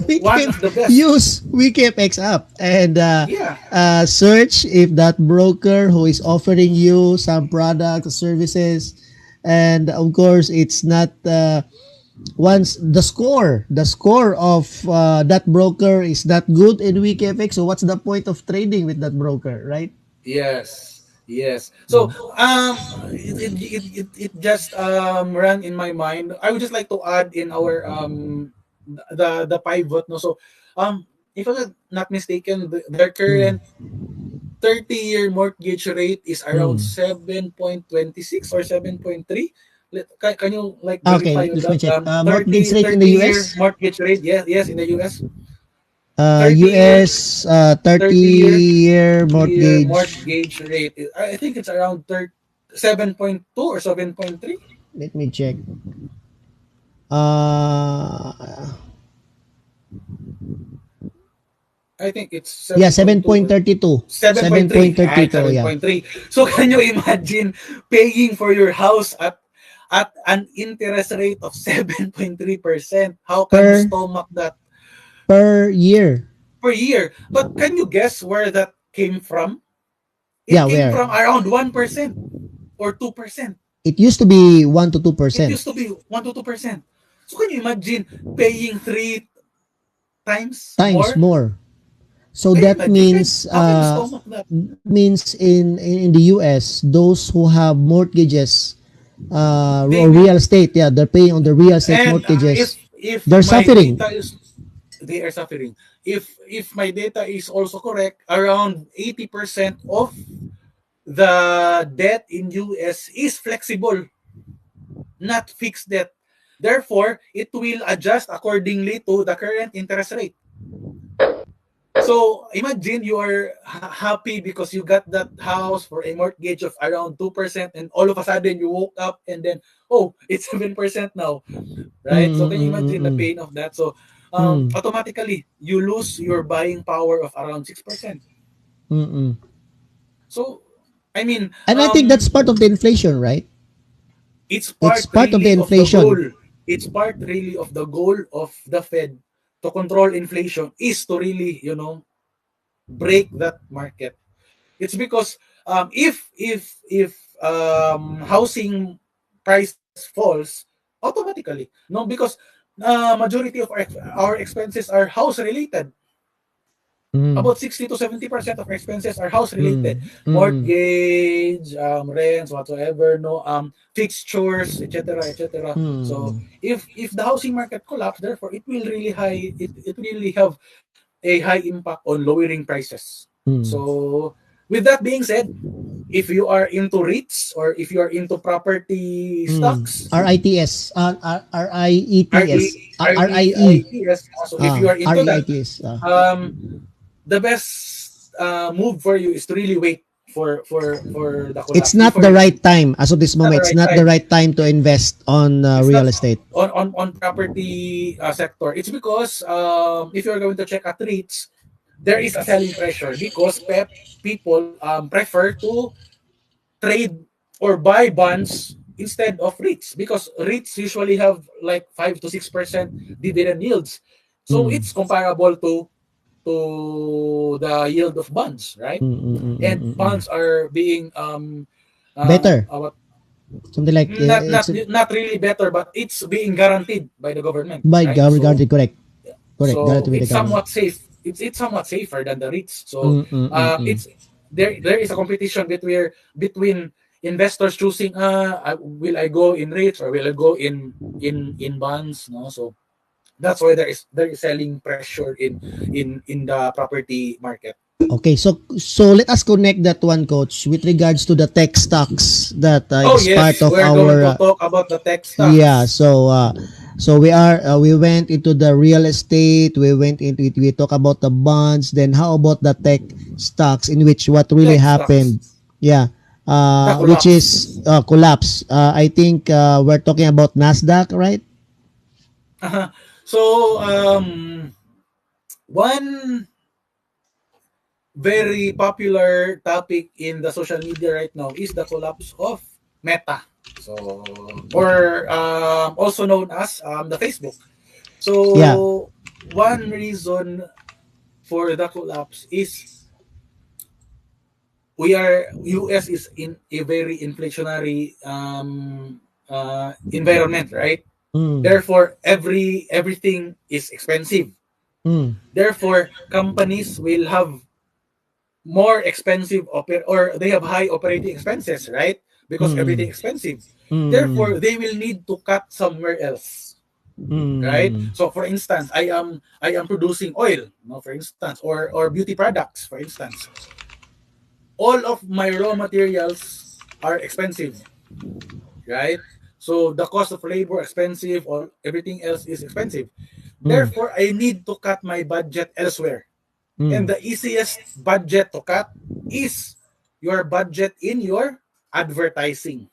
We one can of the best. use WikiFX app and Yeah. search if that broker who is offering you some products, services, and of course, it's not once the score of that broker is not good in WikiFX. So what's the point of trading with that broker, right? Yes, yes. So Mm. it just ran in my mind. I would just like to add in our the pivot. No, so if I'm not mistaken, their Mm. current 30-year mortgage rate is around Mm. 7.26 or 7.3. Can you like Okay, verify on let me that? check. Mortgage 30 rate in the 30 year US? mortgage rate. Yes, yes, in the US. 30-year US 30 30-year year year mortgage. mortgage rate. I think it's around 7.2 or 7.3. Let me check. Uh, I think it's yeah, 7.2. 7.32. 7.3. Right, 7.32, yeah. 7.3. So can you imagine paying for your house at an interest rate of 7.3%? How can you Per stomach that per year. per year? But can you guess where that came from? It Yeah, came where? from around 1% or 2%. It used to be 1 to It 2%. used to be 1 to 2%. So can you imagine paying three times Times more? more. So Can you that imagine? means How can you stomach that? in the US, those who have mortgages They or will, real estate, yeah, they're paying on the real estate and mortgages. if They're my suffering. data is, they are suffering. If my data is also correct, around 80% of the debt in US is flexible, not fixed debt. Therefore, it will adjust accordingly to the current interest rate. So imagine you are happy because you got that house for a mortgage of around 2%, and all of a sudden you woke up and then, oh, it's 7% now, right? So Mm, can you mm, imagine the mm, pain of that? So mm, automatically you lose your buying power of around 6%. mm, mm. So I mean, And I think that's part of the inflation, right? it's It's part part of the really of the goal. inflation. It's part really of the goal of the Fed to control inflation is to really, break that market. It's because if housing prices falls automatically, no, because majority of our expenses are house related. Mm, About 60 to 70% of expenses are house related, mm, mm, mortgage, rents, whatsoever, no, fixtures, etc., etc. So mm, if the housing market collapse, therefore it really have a high impact on lowering prices. mm, So with that being said, if you are into REITs or if you are into property stocks, RITS, RIETS, RIE, REITs. So if you are into that, REITS. um, the best move for you is to really wait for the It's collapse not before the you right invest. time as of this Not the moment. It's right not the time. right time to invest on It's not real estate. on property sector. It's because if you're going to check at REITs, there is a selling pressure because people prefer to trade or buy bonds instead of REITs because REITs usually have like 5 to 6% dividend yields. So Mm. it's comparable to the yield of bonds, right? And bonds are being Better. what Something like not it's not really better, but it's being guaranteed by the government, by right? So guaranteed, correct. Correct. so Guaranteed by the it's government. somewhat safe. It's somewhat safer than the REITs. So Mm. it's there is a competition between investors choosing will I go in REITs or will I go in bonds, no? So that's why there is selling pressure in the property market. Okay, so let us connect that one, coach, with regards to the tech stocks that Oh is part yes, of we're going our to talk about the tech yeah. stocks. So we went into the real estate, we went into it, we talk about the bonds. Then how about the tech stocks, in which what really Tech stocks. happened? Yeah, The which collapse. is collapse. I think we're talking about Nasdaq, right? So one very popular topic in the social media right now is the collapse of Meta. So, or also known as the Facebook. Yeah. So, one reason for the collapse is US is in a very inflationary environment, right? Mm. Therefore, everything is expensive. Mm. Therefore, companies will have more expensive or they have high operating expenses, right? Because Mm. everything expensive. Mm. Therefore, they will need to cut somewhere else, right? Mm. So, for instance, I am producing oil, no, for instance, or beauty products, for instance. All of my raw materials are expensive, right? So the cost of labor expensive, or everything else is expensive. Mm. Therefore, I need to cut my budget elsewhere. And Mm. the easiest budget to cut is your budget in your advertising.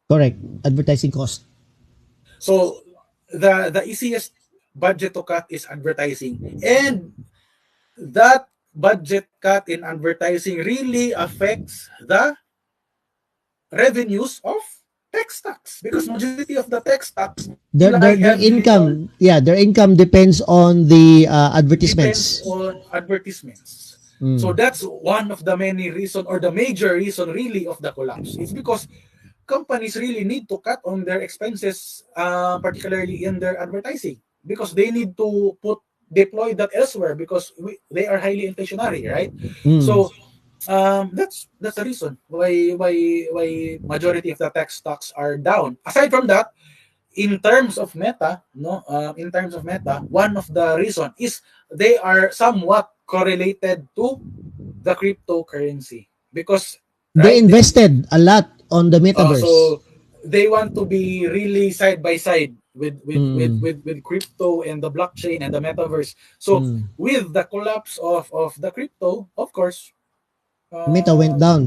Correct. Advertising cost. So the easiest budget to cut is advertising. And that budget cut in advertising really affects the revenues of tech stocks because majority of the tech stocks rely Their heavily on income, yeah, their income depends on the depends advertisements. on advertisements. So Mm. that's one of the many reason or the major reason really of the collapse. It's because companies really need to cut on their expenses, particularly in their advertising, because they need to deploy that elsewhere because they are highly inflationary, right? Mm. So that's the reason why majority of the tech stocks are down. Aside from that, in terms of Meta, no, in terms of Meta, one of the reason is they are somewhat correlated to the cryptocurrency because They right invested a lot on the metaverse. so they want to be really side by side Mm. with crypto and the blockchain and the metaverse. So Mm. with the collapse of the crypto, of course, Meta went um, down.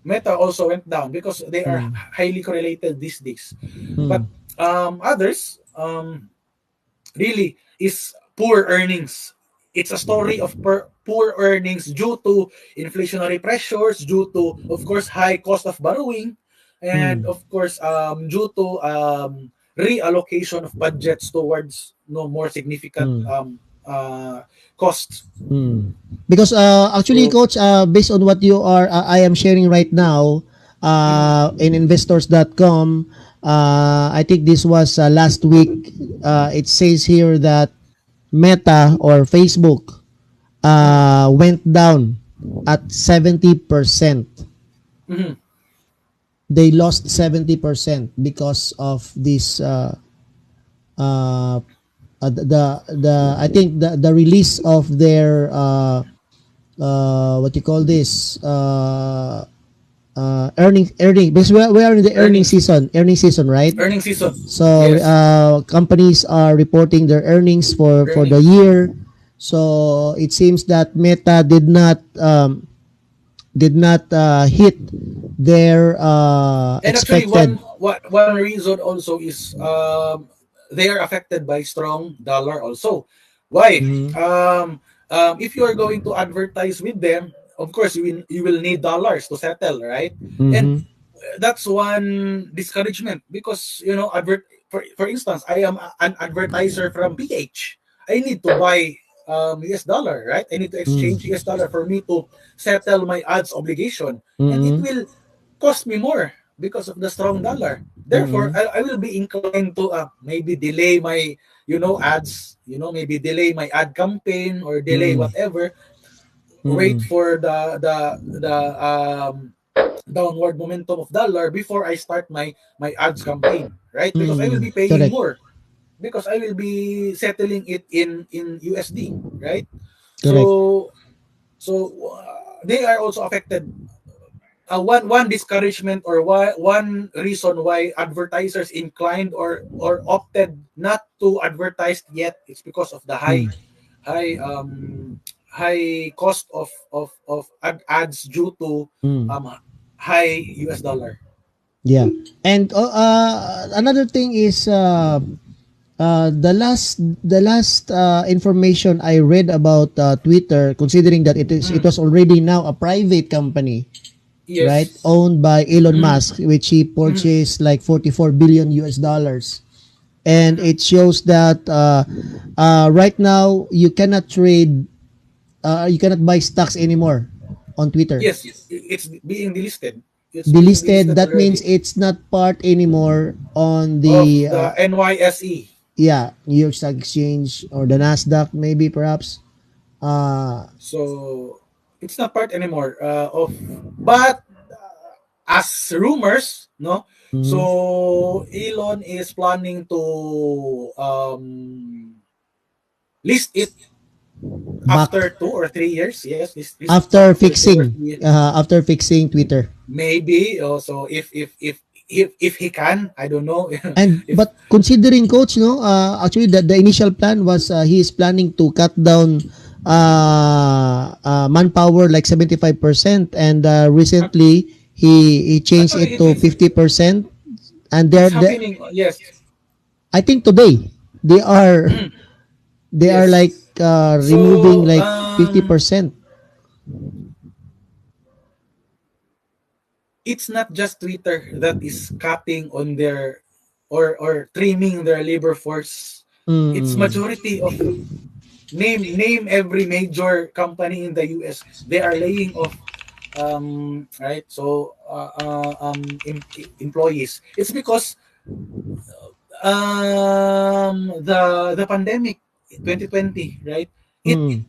Meta also went down because they are Mm. highly correlated these days. Mm. But others really is poor earnings. It's a story of poor earnings due to inflationary pressures, due to, of course, high cost of borrowing, and Mm. of course, due to reallocation of budgets towards more significant Mm. costs. Mm. Because actually, So, coach, based on what you are I am sharing right now mhm, in investors.com, I think this was last week. It says here that Meta or Facebook mhm, went down at 70%. mhm, They lost 70% because of this uh, the I think the release of their what you call this earning because we are in the Earnings, earning season, right? earning season. So Yes, companies are reporting their earnings for the earnings. year. So it seems that Meta did not hit their And actually, expected. one reason also is they are affected by strong dollar also. Why? Mhm. If you are going to advertise with them, of course you will need dollars to settle, right? And Mhm. that's one discouragement because for instance, I am an advertiser from PH. I need to buy US dollar, right? I need to exchange Mm. US dollar for me to settle my ads obligation, and it Mhm. will cost me more because of the strong dollar. Therefore, Mhm. I will be inclined to maybe delay my ads, maybe delay my ad campaign or delay Mm. whatever. Wait Mm. for the downward momentum of dollar before I start my ads campaign, right? Because I will Mm. be paying Correct. more because I will be settling it in USD, right? Correct. So they are also affected. One discouragement or one reason why advertisers inclined or opted not to advertise yet is because of the Mm. high um high cost of ads due to Mm. um high US dollar. Yeah. And another thing is the last information I read about Twitter, considering that it Mm. was already now a private company, right, Yes. owned by Elon Mm. Musk, which he Mm. purchased like 44 billion US dollars, and Mm. it shows that right now you cannot buy stocks anymore on Twitter. Yes, it's being delisted. It's being Delisted. delisted That means already it's not part anymore on of the the NYSE. yeah, New York Stock Exchange or the Nasdaq, maybe perhaps. So it's not part anymore of, but as rumors, no. Mhm. So Elon is planning to list it Back after 2 or 3 years. Yes, list it back after two or three years. after fixing Twitter. Maybe also if he can, I don't know. And If but considering coach, no, actually the initial plan was he is planning to cut down manpower like 75%, and recently he changed actually it to 50%, and it's they happening. Yes. I think today they are they are like Yes. removing So like 50%. it's not just Twitter that is cutting on their or trimming their labor force. It's Mm. majority of name every major company in the US. They are laying off right, so employees. It's because the pandemic 2020, right? it Mm.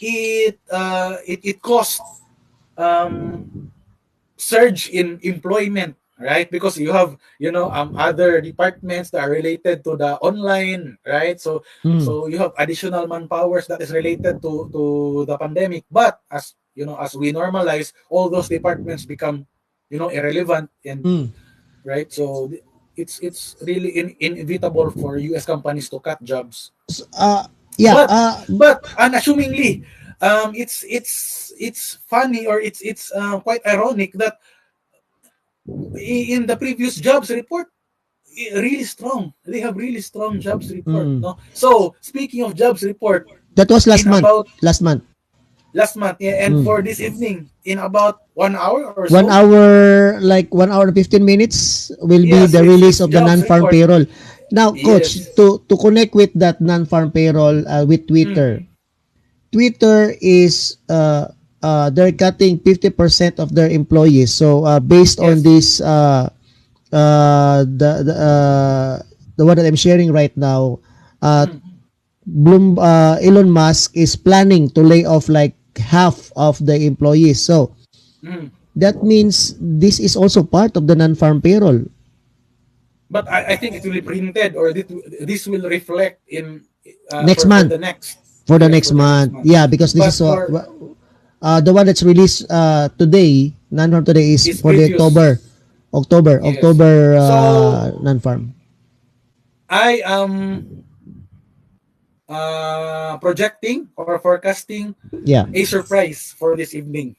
it caused um surge in employment, right? Because you have other departments that are related to the online, right? Mm. So you have additional manpowers that is related to the pandemic, but as we normalize, all those departments become irrelevant, and Mm. right. So it's really inevitable for US companies to cut jobs. So, yeah, But unassumingly, it's funny, or it's quite ironic that in the previous jobs report, really strong. They have really strong jobs report. mm. No, so speaking of jobs report, That was last in month. about Last month. last month, yeah, and for this evening, in about 1 hour or one so, hour, like 1 hour and 15 minutes will be yes, the release it's of the jobs non-farm report. payroll. Now, coach, Yes. to connect with that non-farm payroll with Mm, Twitter, Twitter is they're cutting 50% of their employees. So based on yes. this the one that I'm sharing right now, uh, Mm, Elon Musk is planning to lay off like half of the employees. So mm. that means this is also part of the non-farm payroll But I think it will be printed, or this will reflect in next for month the next, for the yes, next for the next month. month. Yeah, because this But is for the one that's released today. Non-farm today is is for the October. previous. Yes. October So non-farm. I am projecting or forecasting Yeah. a surprise for this evening.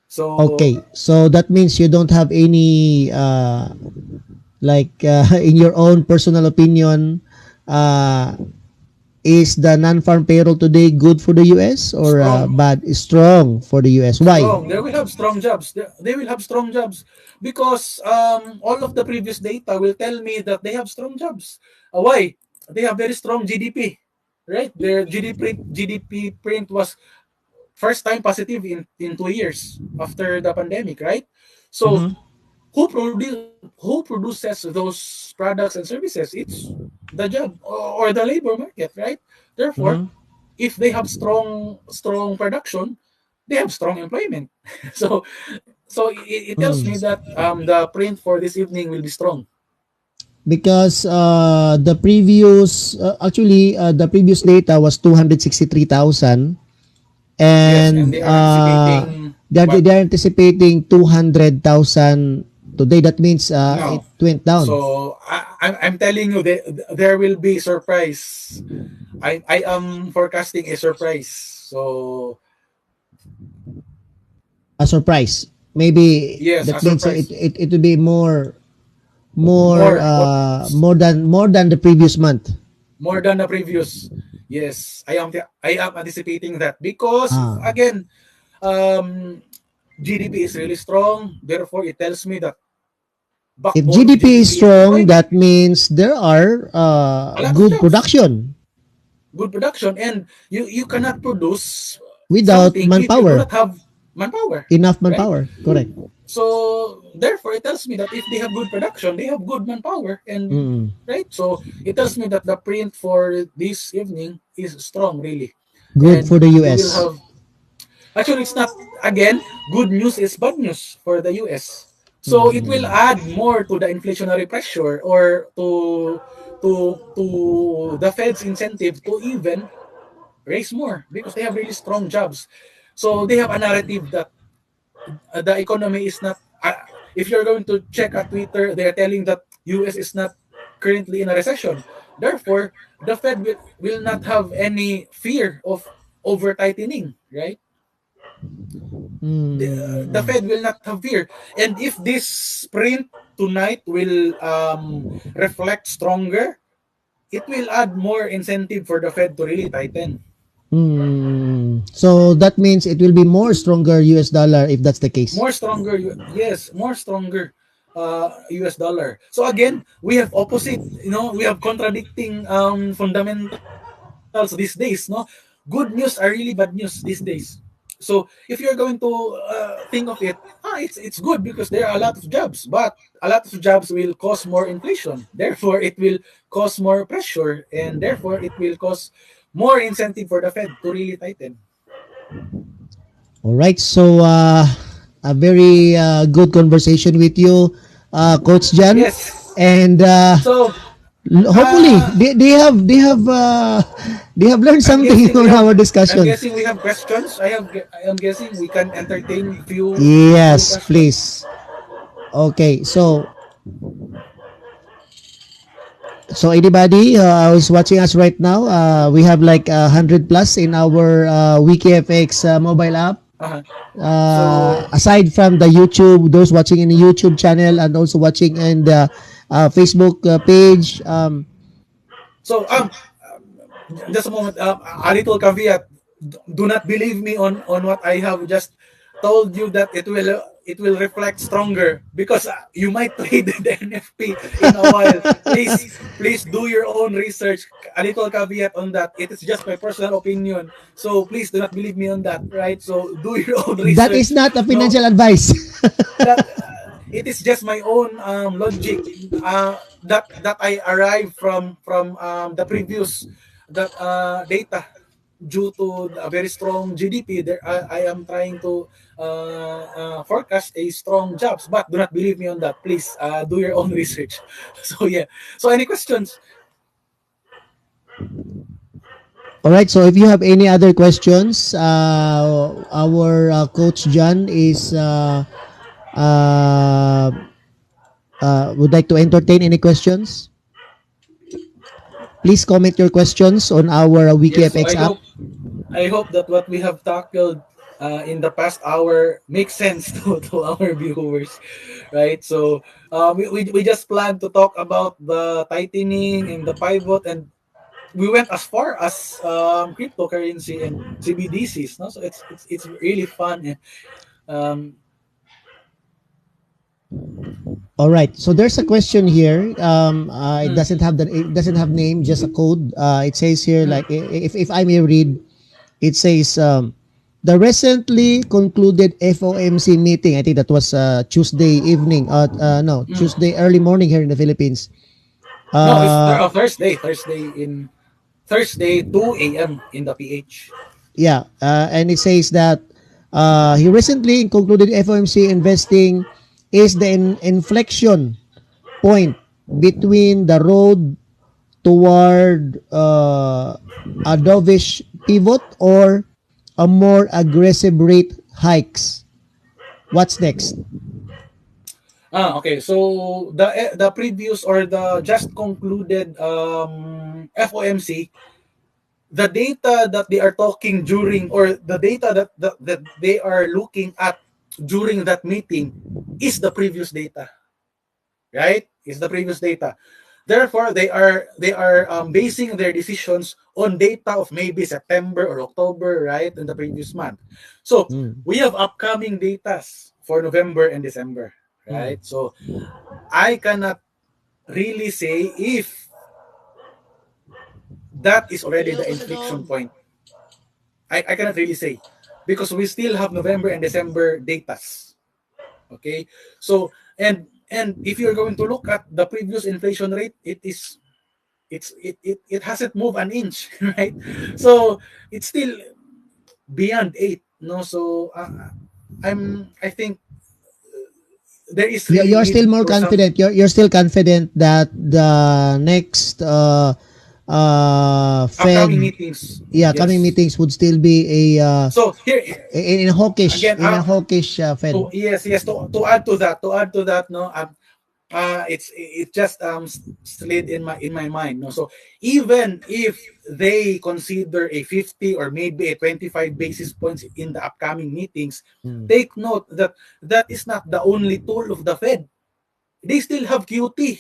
So Okay. So that means you don't have any in your own personal opinion, uh is the non-farm payroll today good for the US or strong, bad? Strong for the US. Why? strong. They will have strong jobs. They will have strong jobs because all of the previous data will tell me that they have strong jobs. Why? They have very strong GDP, right? Their GDP print was first time positive in 2 years after the pandemic, right? So Mm-hmm. who produces those products and services? It's the job or the labor market, right? Therefore, Mm-hmm. if they have strong production, they have strong employment. so it tells me that the print for this evening will be strong. Because the previous data was 263,000, Yes, and and they are anticipating what they're anticipating 200,000 today. That means it now. went down. So I'm telling you that there will be surprise. I am forecasting a surprise. So A surprise. Maybe yes, a that means surprise. it will be More more than the previous month. more than the previous. Yes, I am anticipating that because Ah. again, um, GDP is really strong. Therefore, it tells me that If backbone of GDP is GDP is strong, employment. that means there are A lot of good jobs, production good production, and you cannot produce without something if you do manpower, not have manpower, enough right? manpower. Correct. So therefore, it tells me that if they have good production, they have good manpower, and Mm. right. So it tells me that the print for this evening is strong, really, Good for and the you will US. have. Actually, it's not again. Good news is bad news for the U.S. So it will Mm. add more to the inflationary pressure or to the Fed's incentive to even raise more because they have really strong jobs. So they have a narrative that the economy is not. If you're going to check at Twitter, they are telling that U.S. is not currently in a recession. Therefore, the Fed will not have any fear of over tightening, right? The Mm. Fed will not have fear. And if this print tonight will reflect stronger, it will add more incentive for the Fed to really tighten. Mm. So that means it will be more stronger US dollar if that's the case. More stronger, yes, more stronger US dollar. So again, we have opposite, we have contradicting fundamentals these days, no? Good news are really bad news these days. So if you're going to think of it, it's good because there are a lot of jobs, but a lot of jobs will cause more inflation. Therefore, it will cause more pressure, and therefore it will cause more incentive for the Fed to really tighten. All right. So a very good conversation with you, Coach Jan, Yes. and So hopefully uh, they have learned I'm something guessing we on have. our I'm discussion. guessing we have questions. I am guessing we can entertain few Yes, questions. please. Okay, so anybody who's watching us right now, we have like 100 plus in our WikiFX mobile app. Uh-huh. So Aside from the YouTube, those watching in the YouTube channel and also watching in the Facebook page. so just a moment. A little caveat. Do not believe me on what I have just told you that it will reflect stronger because you might trade the NFP in a while. Please do your own research. A little caveat on that. It is just my personal opinion. So please do not believe me on that. Right. So do your own That is research. not a No, financial advice. that it is just my own logic that I arrived from the previous that data due to a very strong GDP. There, I am trying to forecast a strong jobs, but do not believe me on that. Please do your own research. So yeah. So any questions? All right. So if you have any other questions, our coach John is Uh, would like to entertain any questions? Please comment your questions on our Yes, so WikiFX app. I hope that what we have tackled in the past hour makes sense to our viewers, right? So we just planned to talk about the tightening and the pivot, and we went as far as cryptocurrency and CBDCs. No, so it's really fun. Um, All right. So there's a question here. It mm, doesn't have name, just a code. It says here, mm, like, if I may read, it says, the recently concluded FOMC meeting. I think that was Tuesday evening. No, mm. Tuesday early morning here in the Philippines. No, it's Uh, Thursday 2 a.m. in the PH. yeah, and it says that he recently concluded FOMC investing is the inflection point between the road toward a dovish pivot or a more aggressive rate hikes. What's next? Okay. So the previous or the just concluded FOMC, the data that they are talking during, or the data that they are looking at during that meeting, is the previous data, right? Is the previous data. Therefore, they are basing their decisions on data of maybe September or October, right, in the previous month. So Mm, we have upcoming datas for November and December, mm, right? So I cannot really say if that is already the inflection point. I cannot really say because we still have November and December datas. Okay, so and if you're going to look at the previous inflation rate, it hasn't moved an inch, right? So it's still beyond 8. No, so I think there is really you're need still more for some confident. You're still confident that the next upcoming Fed, meetings. yeah, coming Yes. meetings would still be So here again, in a hawkish Fed. to yes, yes, to add to that, no, it just slid in my mind, no. So even if they consider a 50 or maybe a 25 basis points in the upcoming meetings, Mm, take note that that is not the only tool of the Fed. They still have QT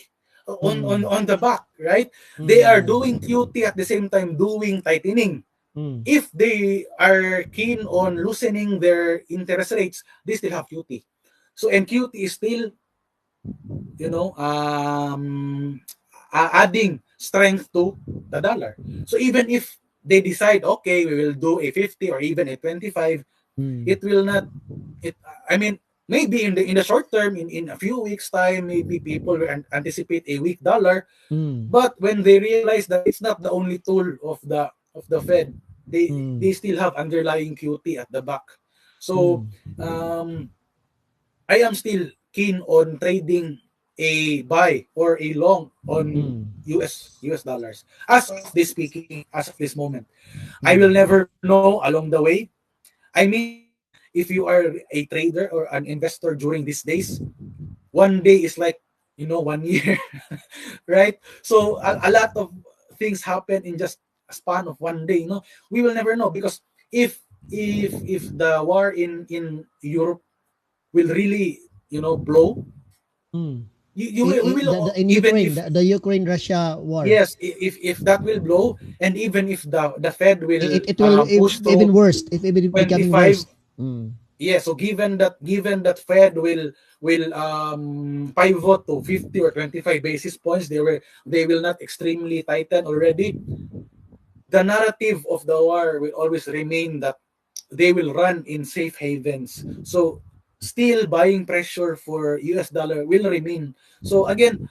mm, on the back, right? They are mm, doing QT at the same time doing tightening. mm, If they are keen on loosening their interest rates, they still have QT. So and QT is still, adding strength to the dollar. So even if they decide, okay, we will do a 50 or even a 25, mm, it will not. It. I mean, maybe in the short term, in a few weeks time, maybe people will anticipate a weak dollar. mm, But when they realize that it's not the only tool of the Fed, mm, they still have underlying QT at the back. So mm, um, I am still keen on trading a buy or a long on mm, US dollars as of this speaking, as of this moment. I will mm. never know along the way. I mean, if you are a trader or an investor during these days, one day is like, 1 year, right? So a lot of things happen in just a span of one day. We will never know because if the war in Europe will really, blow, Mm. we will, In even Ukraine, if, the Ukraine Russia war, yes, if that will blow, and even if the Fed will it will push even through worse, if it becoming 25. worse. Mm. Yeah, so given that Fed will pivot to 50 or 25 basis points, they will not extremely tighten already. The narrative of the war will always remain that they will run in safe havens. So still buying pressure for US dollar will remain. So again,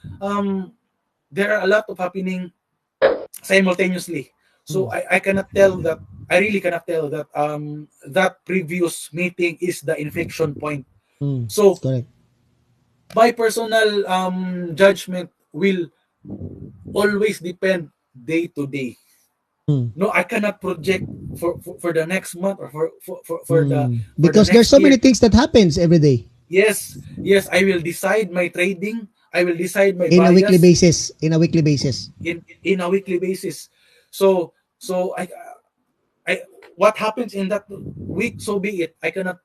there are a lot of happening simultaneously. So Mm. I cannot tell that, I really cannot tell that that previous meeting is the inflection point. Mm. So Correct. my personal judgment will always depend day to day. Mm. No, I cannot project for the next month or for the Because there's next so many year. things that happens every day. Yes, I will decide my trading. I will decide my In a weekly bias basis. In a weekly basis. in a weekly basis. So I what happens in that week, so be it. I cannot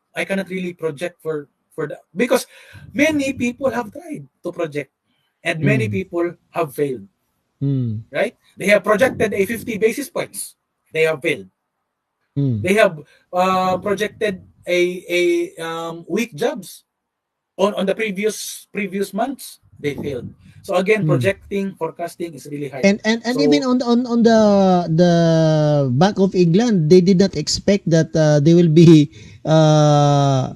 really project for that, because many people have tried to project and many Mm. people have failed, Mm. right? They have projected a 50 basis points. They have failed. Mm. They have projected a weak jobs on the previous months. They failed. So again, Mm. projecting, forecasting is really hard. And even So on the Bank of England, they did not expect that they will be uh,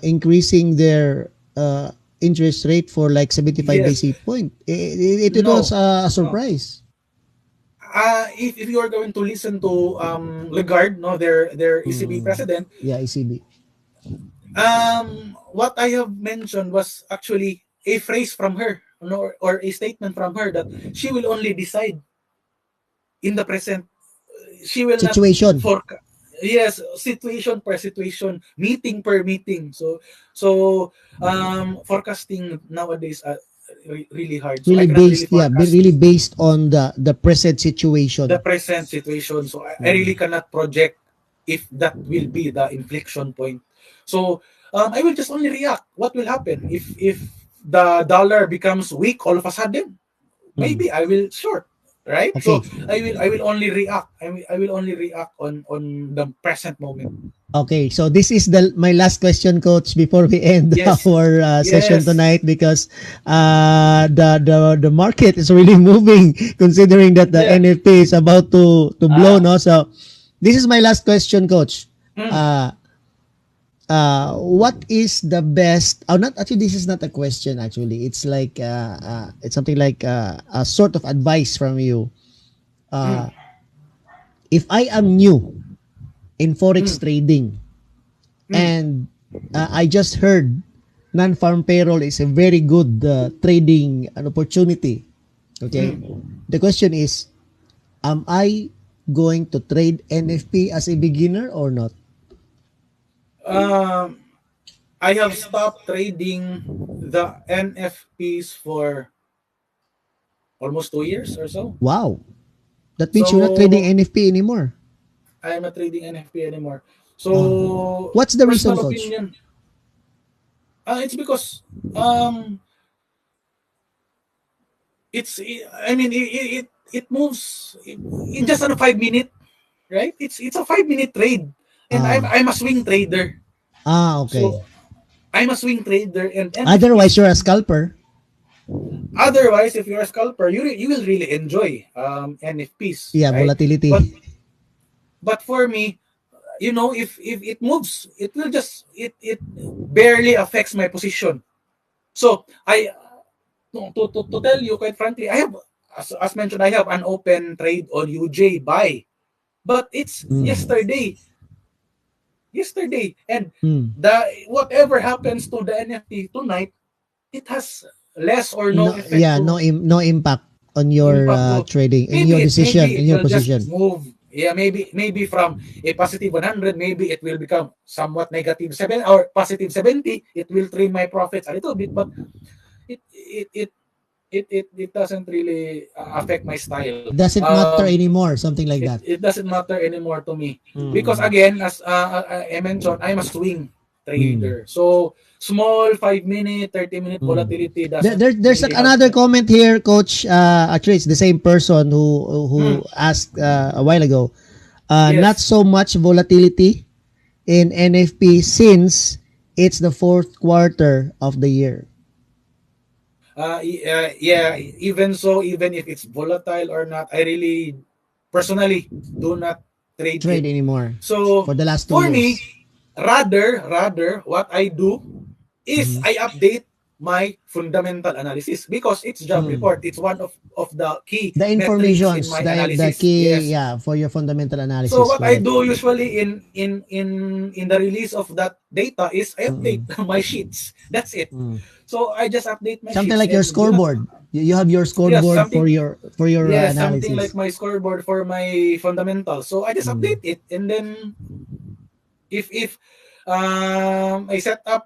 increasing their interest rate for like 75 yes, basis point. It was no, a no. surprise. If you are going to listen to Lagarde, no, their ECB Mm. president, Yeah, ECB. what I have mentioned was actually a phrase from her, no, or a statement from her, that she will only decide in the present. She will not Situation. forecast. Yes, situation per situation, meeting per meeting. So forecasting nowadays are really hard. So I Really cannot really based, yeah, forecast really based on the present situation. the present situation. So I really Mm. cannot project if that will be the inflection point. So I will just only react. What will happen if the dollar becomes weak all of a sudden? Mm. Maybe I will short, right? Okay. So I will only react. I will only react on the present moment. Okay, so this is the my last question, Coach, before we end Yes, our session yes, tonight, because the market is really moving, considering that the yeah. NFT is about to blow. Ah, No, so this is my last question, Coach. mm, Uh, what is the best? Oh, not actually. This is not a question. Actually, it's like it's something like a sort of advice from you. mm, Uh, if I am new in forex mm, trading, mm, and I just heard non-farm payroll is a very good trading an opportunity. Okay, mm. the question is, am I going to trade NFP as a beginner or not? Um, I have stopped trading the NFPs for almost 2 years or so. Wow, that means you're not trading So NFP anymore. I am not trading NFP anymore. Oh, So what's the reason, personal Coach? opinion, it's because um I mean it moves in just on a 5 minute, right? It's a 5 minute trade, and I'm Ah, I'm a swing trader. okay. So I'm a swing trader, and Otherwise, NFTs. you're a scalper. Otherwise, if you're a scalper, you will really enjoy NFPs, Yeah, right? But volatility. but for me, if it moves, it barely affects my position. So I no, to tell you quite frankly, I have, as mentioned, I have an open trade on UJ buy, but it's Mm. yesterday, and Mm. the whatever happens to the NFT tonight, it has less or no No, effect yeah, to no impact on your impact to trading, in your maybe decision, in it your will just position. move. Yeah, maybe from a positive 100, maybe it will become somewhat negative 7 or positive 70. It will trim my profits a little bit, but it it it it doesn't really affect my style. Doesn't matter anymore, something like that. It doesn't matter anymore to me, because Mm. again, as I mentioned, I'm a swing Mm. trader. So small 5 minute, 30 minute Mm. volatility doesn't There's really have another comment here, Coach. Actually, it's the same person who mm, asked a while ago. Not yes. so much volatility in NFP since it's the fourth quarter of the year. Yeah, even so, even if it's volatile or not, I really personally do not trade Trade it. anymore So for the last 2 for me, years. rather what I do is Mm-hmm. I update my fundamental analysis, because it's job Mm. report. It's one of the key The metrics in informations, my the analysis. key, Yes. yeah, for your fundamental So analysis, what I correct. do usually in the release of that data is I update Mm-mm. my sheets. That's it. Mm. So I just update my Something sheets, like your and you know, scoreboard. You have your yes, scoreboard something. for your Yes, something like analysis. my scoreboard for my fundamentals. So I just Mm. update it, and then if I set up.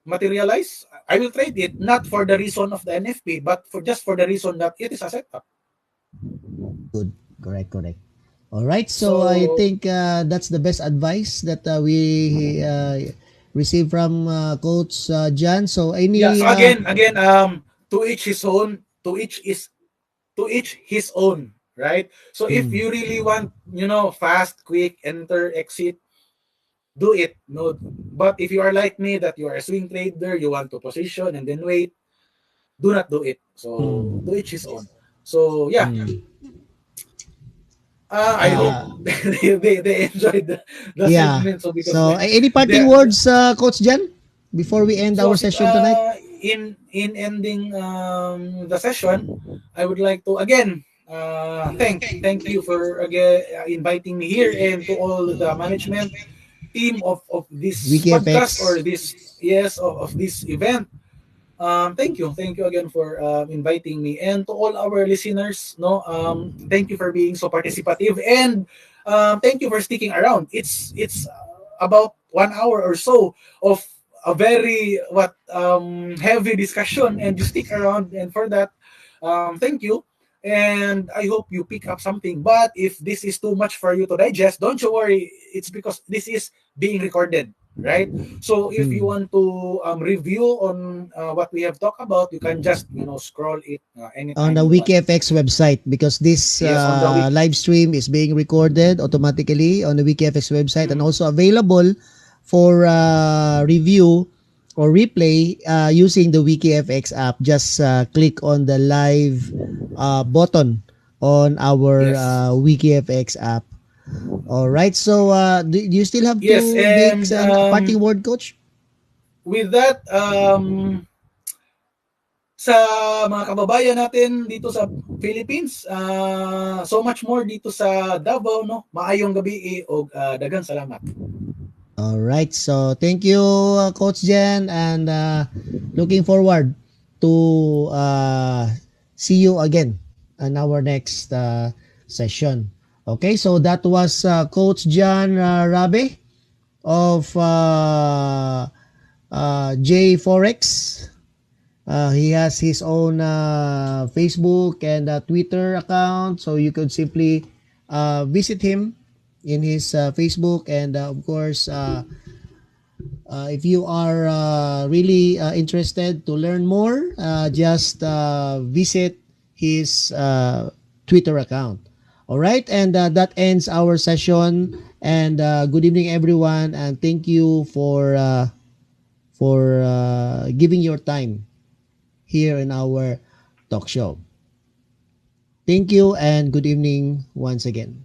materialize, I will trade it not for the reason of the NFP, but for just for the reason that it is a setup. Good. Correct, correct. All right. So I So think that's the best advice that we received from Coach John. So yeah. any So again, to each his own. To each his own, right? So if mm, you really want, fast, quick, enter, exit, do it. No, but if you are like me, that you are a swing trader, you want to position and then wait, do not do it. So to mm, each his own. So yeah, mm. I hope Uh, they enjoyed the yeah. segment. So because So any parting they words, Coach John, before we end so our session tonight? in ending the session, I would like to again thank you for again inviting me here, and to all the management team of this podcast, or WikiFX. this, yes, of this event. Thank you again for inviting me, and to all our listeners. No, thank you for being so participative, and thank you for sticking around. It's about 1 hour or so of a very heavy discussion, and you stick around, and for that, thank you. And I hope you pick up something. But if this is too much for you to digest, don't you worry. It's because this is being recorded, right? So if you Mm. want to review on what we have talked about, you can just scroll it On anytime the you want. WikiFX website, because this Yes, on the week. live stream is being recorded automatically on the WikiFX website and Mm. also available for review or replay using the WikiFX app. Just click on the live button on our Yes, WikiFX app. All right. So do you still have yes, to make and a parting word, Coach? with that, sa mga kababayan natin dito sa Philippines, so much more dito sa Davao, no? Maayong gabi o daghang salamat. All right. So thank you, Coach Jen, and looking forward to see you again on our next session. Okay. So that was Coach Jan Rabe of J Forex. He has his own Facebook and Twitter account, so you could simply visit him in his Facebook, and of course, if you are really interested to learn more, just visit his Twitter account. All right, and that ends our session. And good evening, everyone, and thank you for giving your time here in our talk show. Thank you and good evening once again.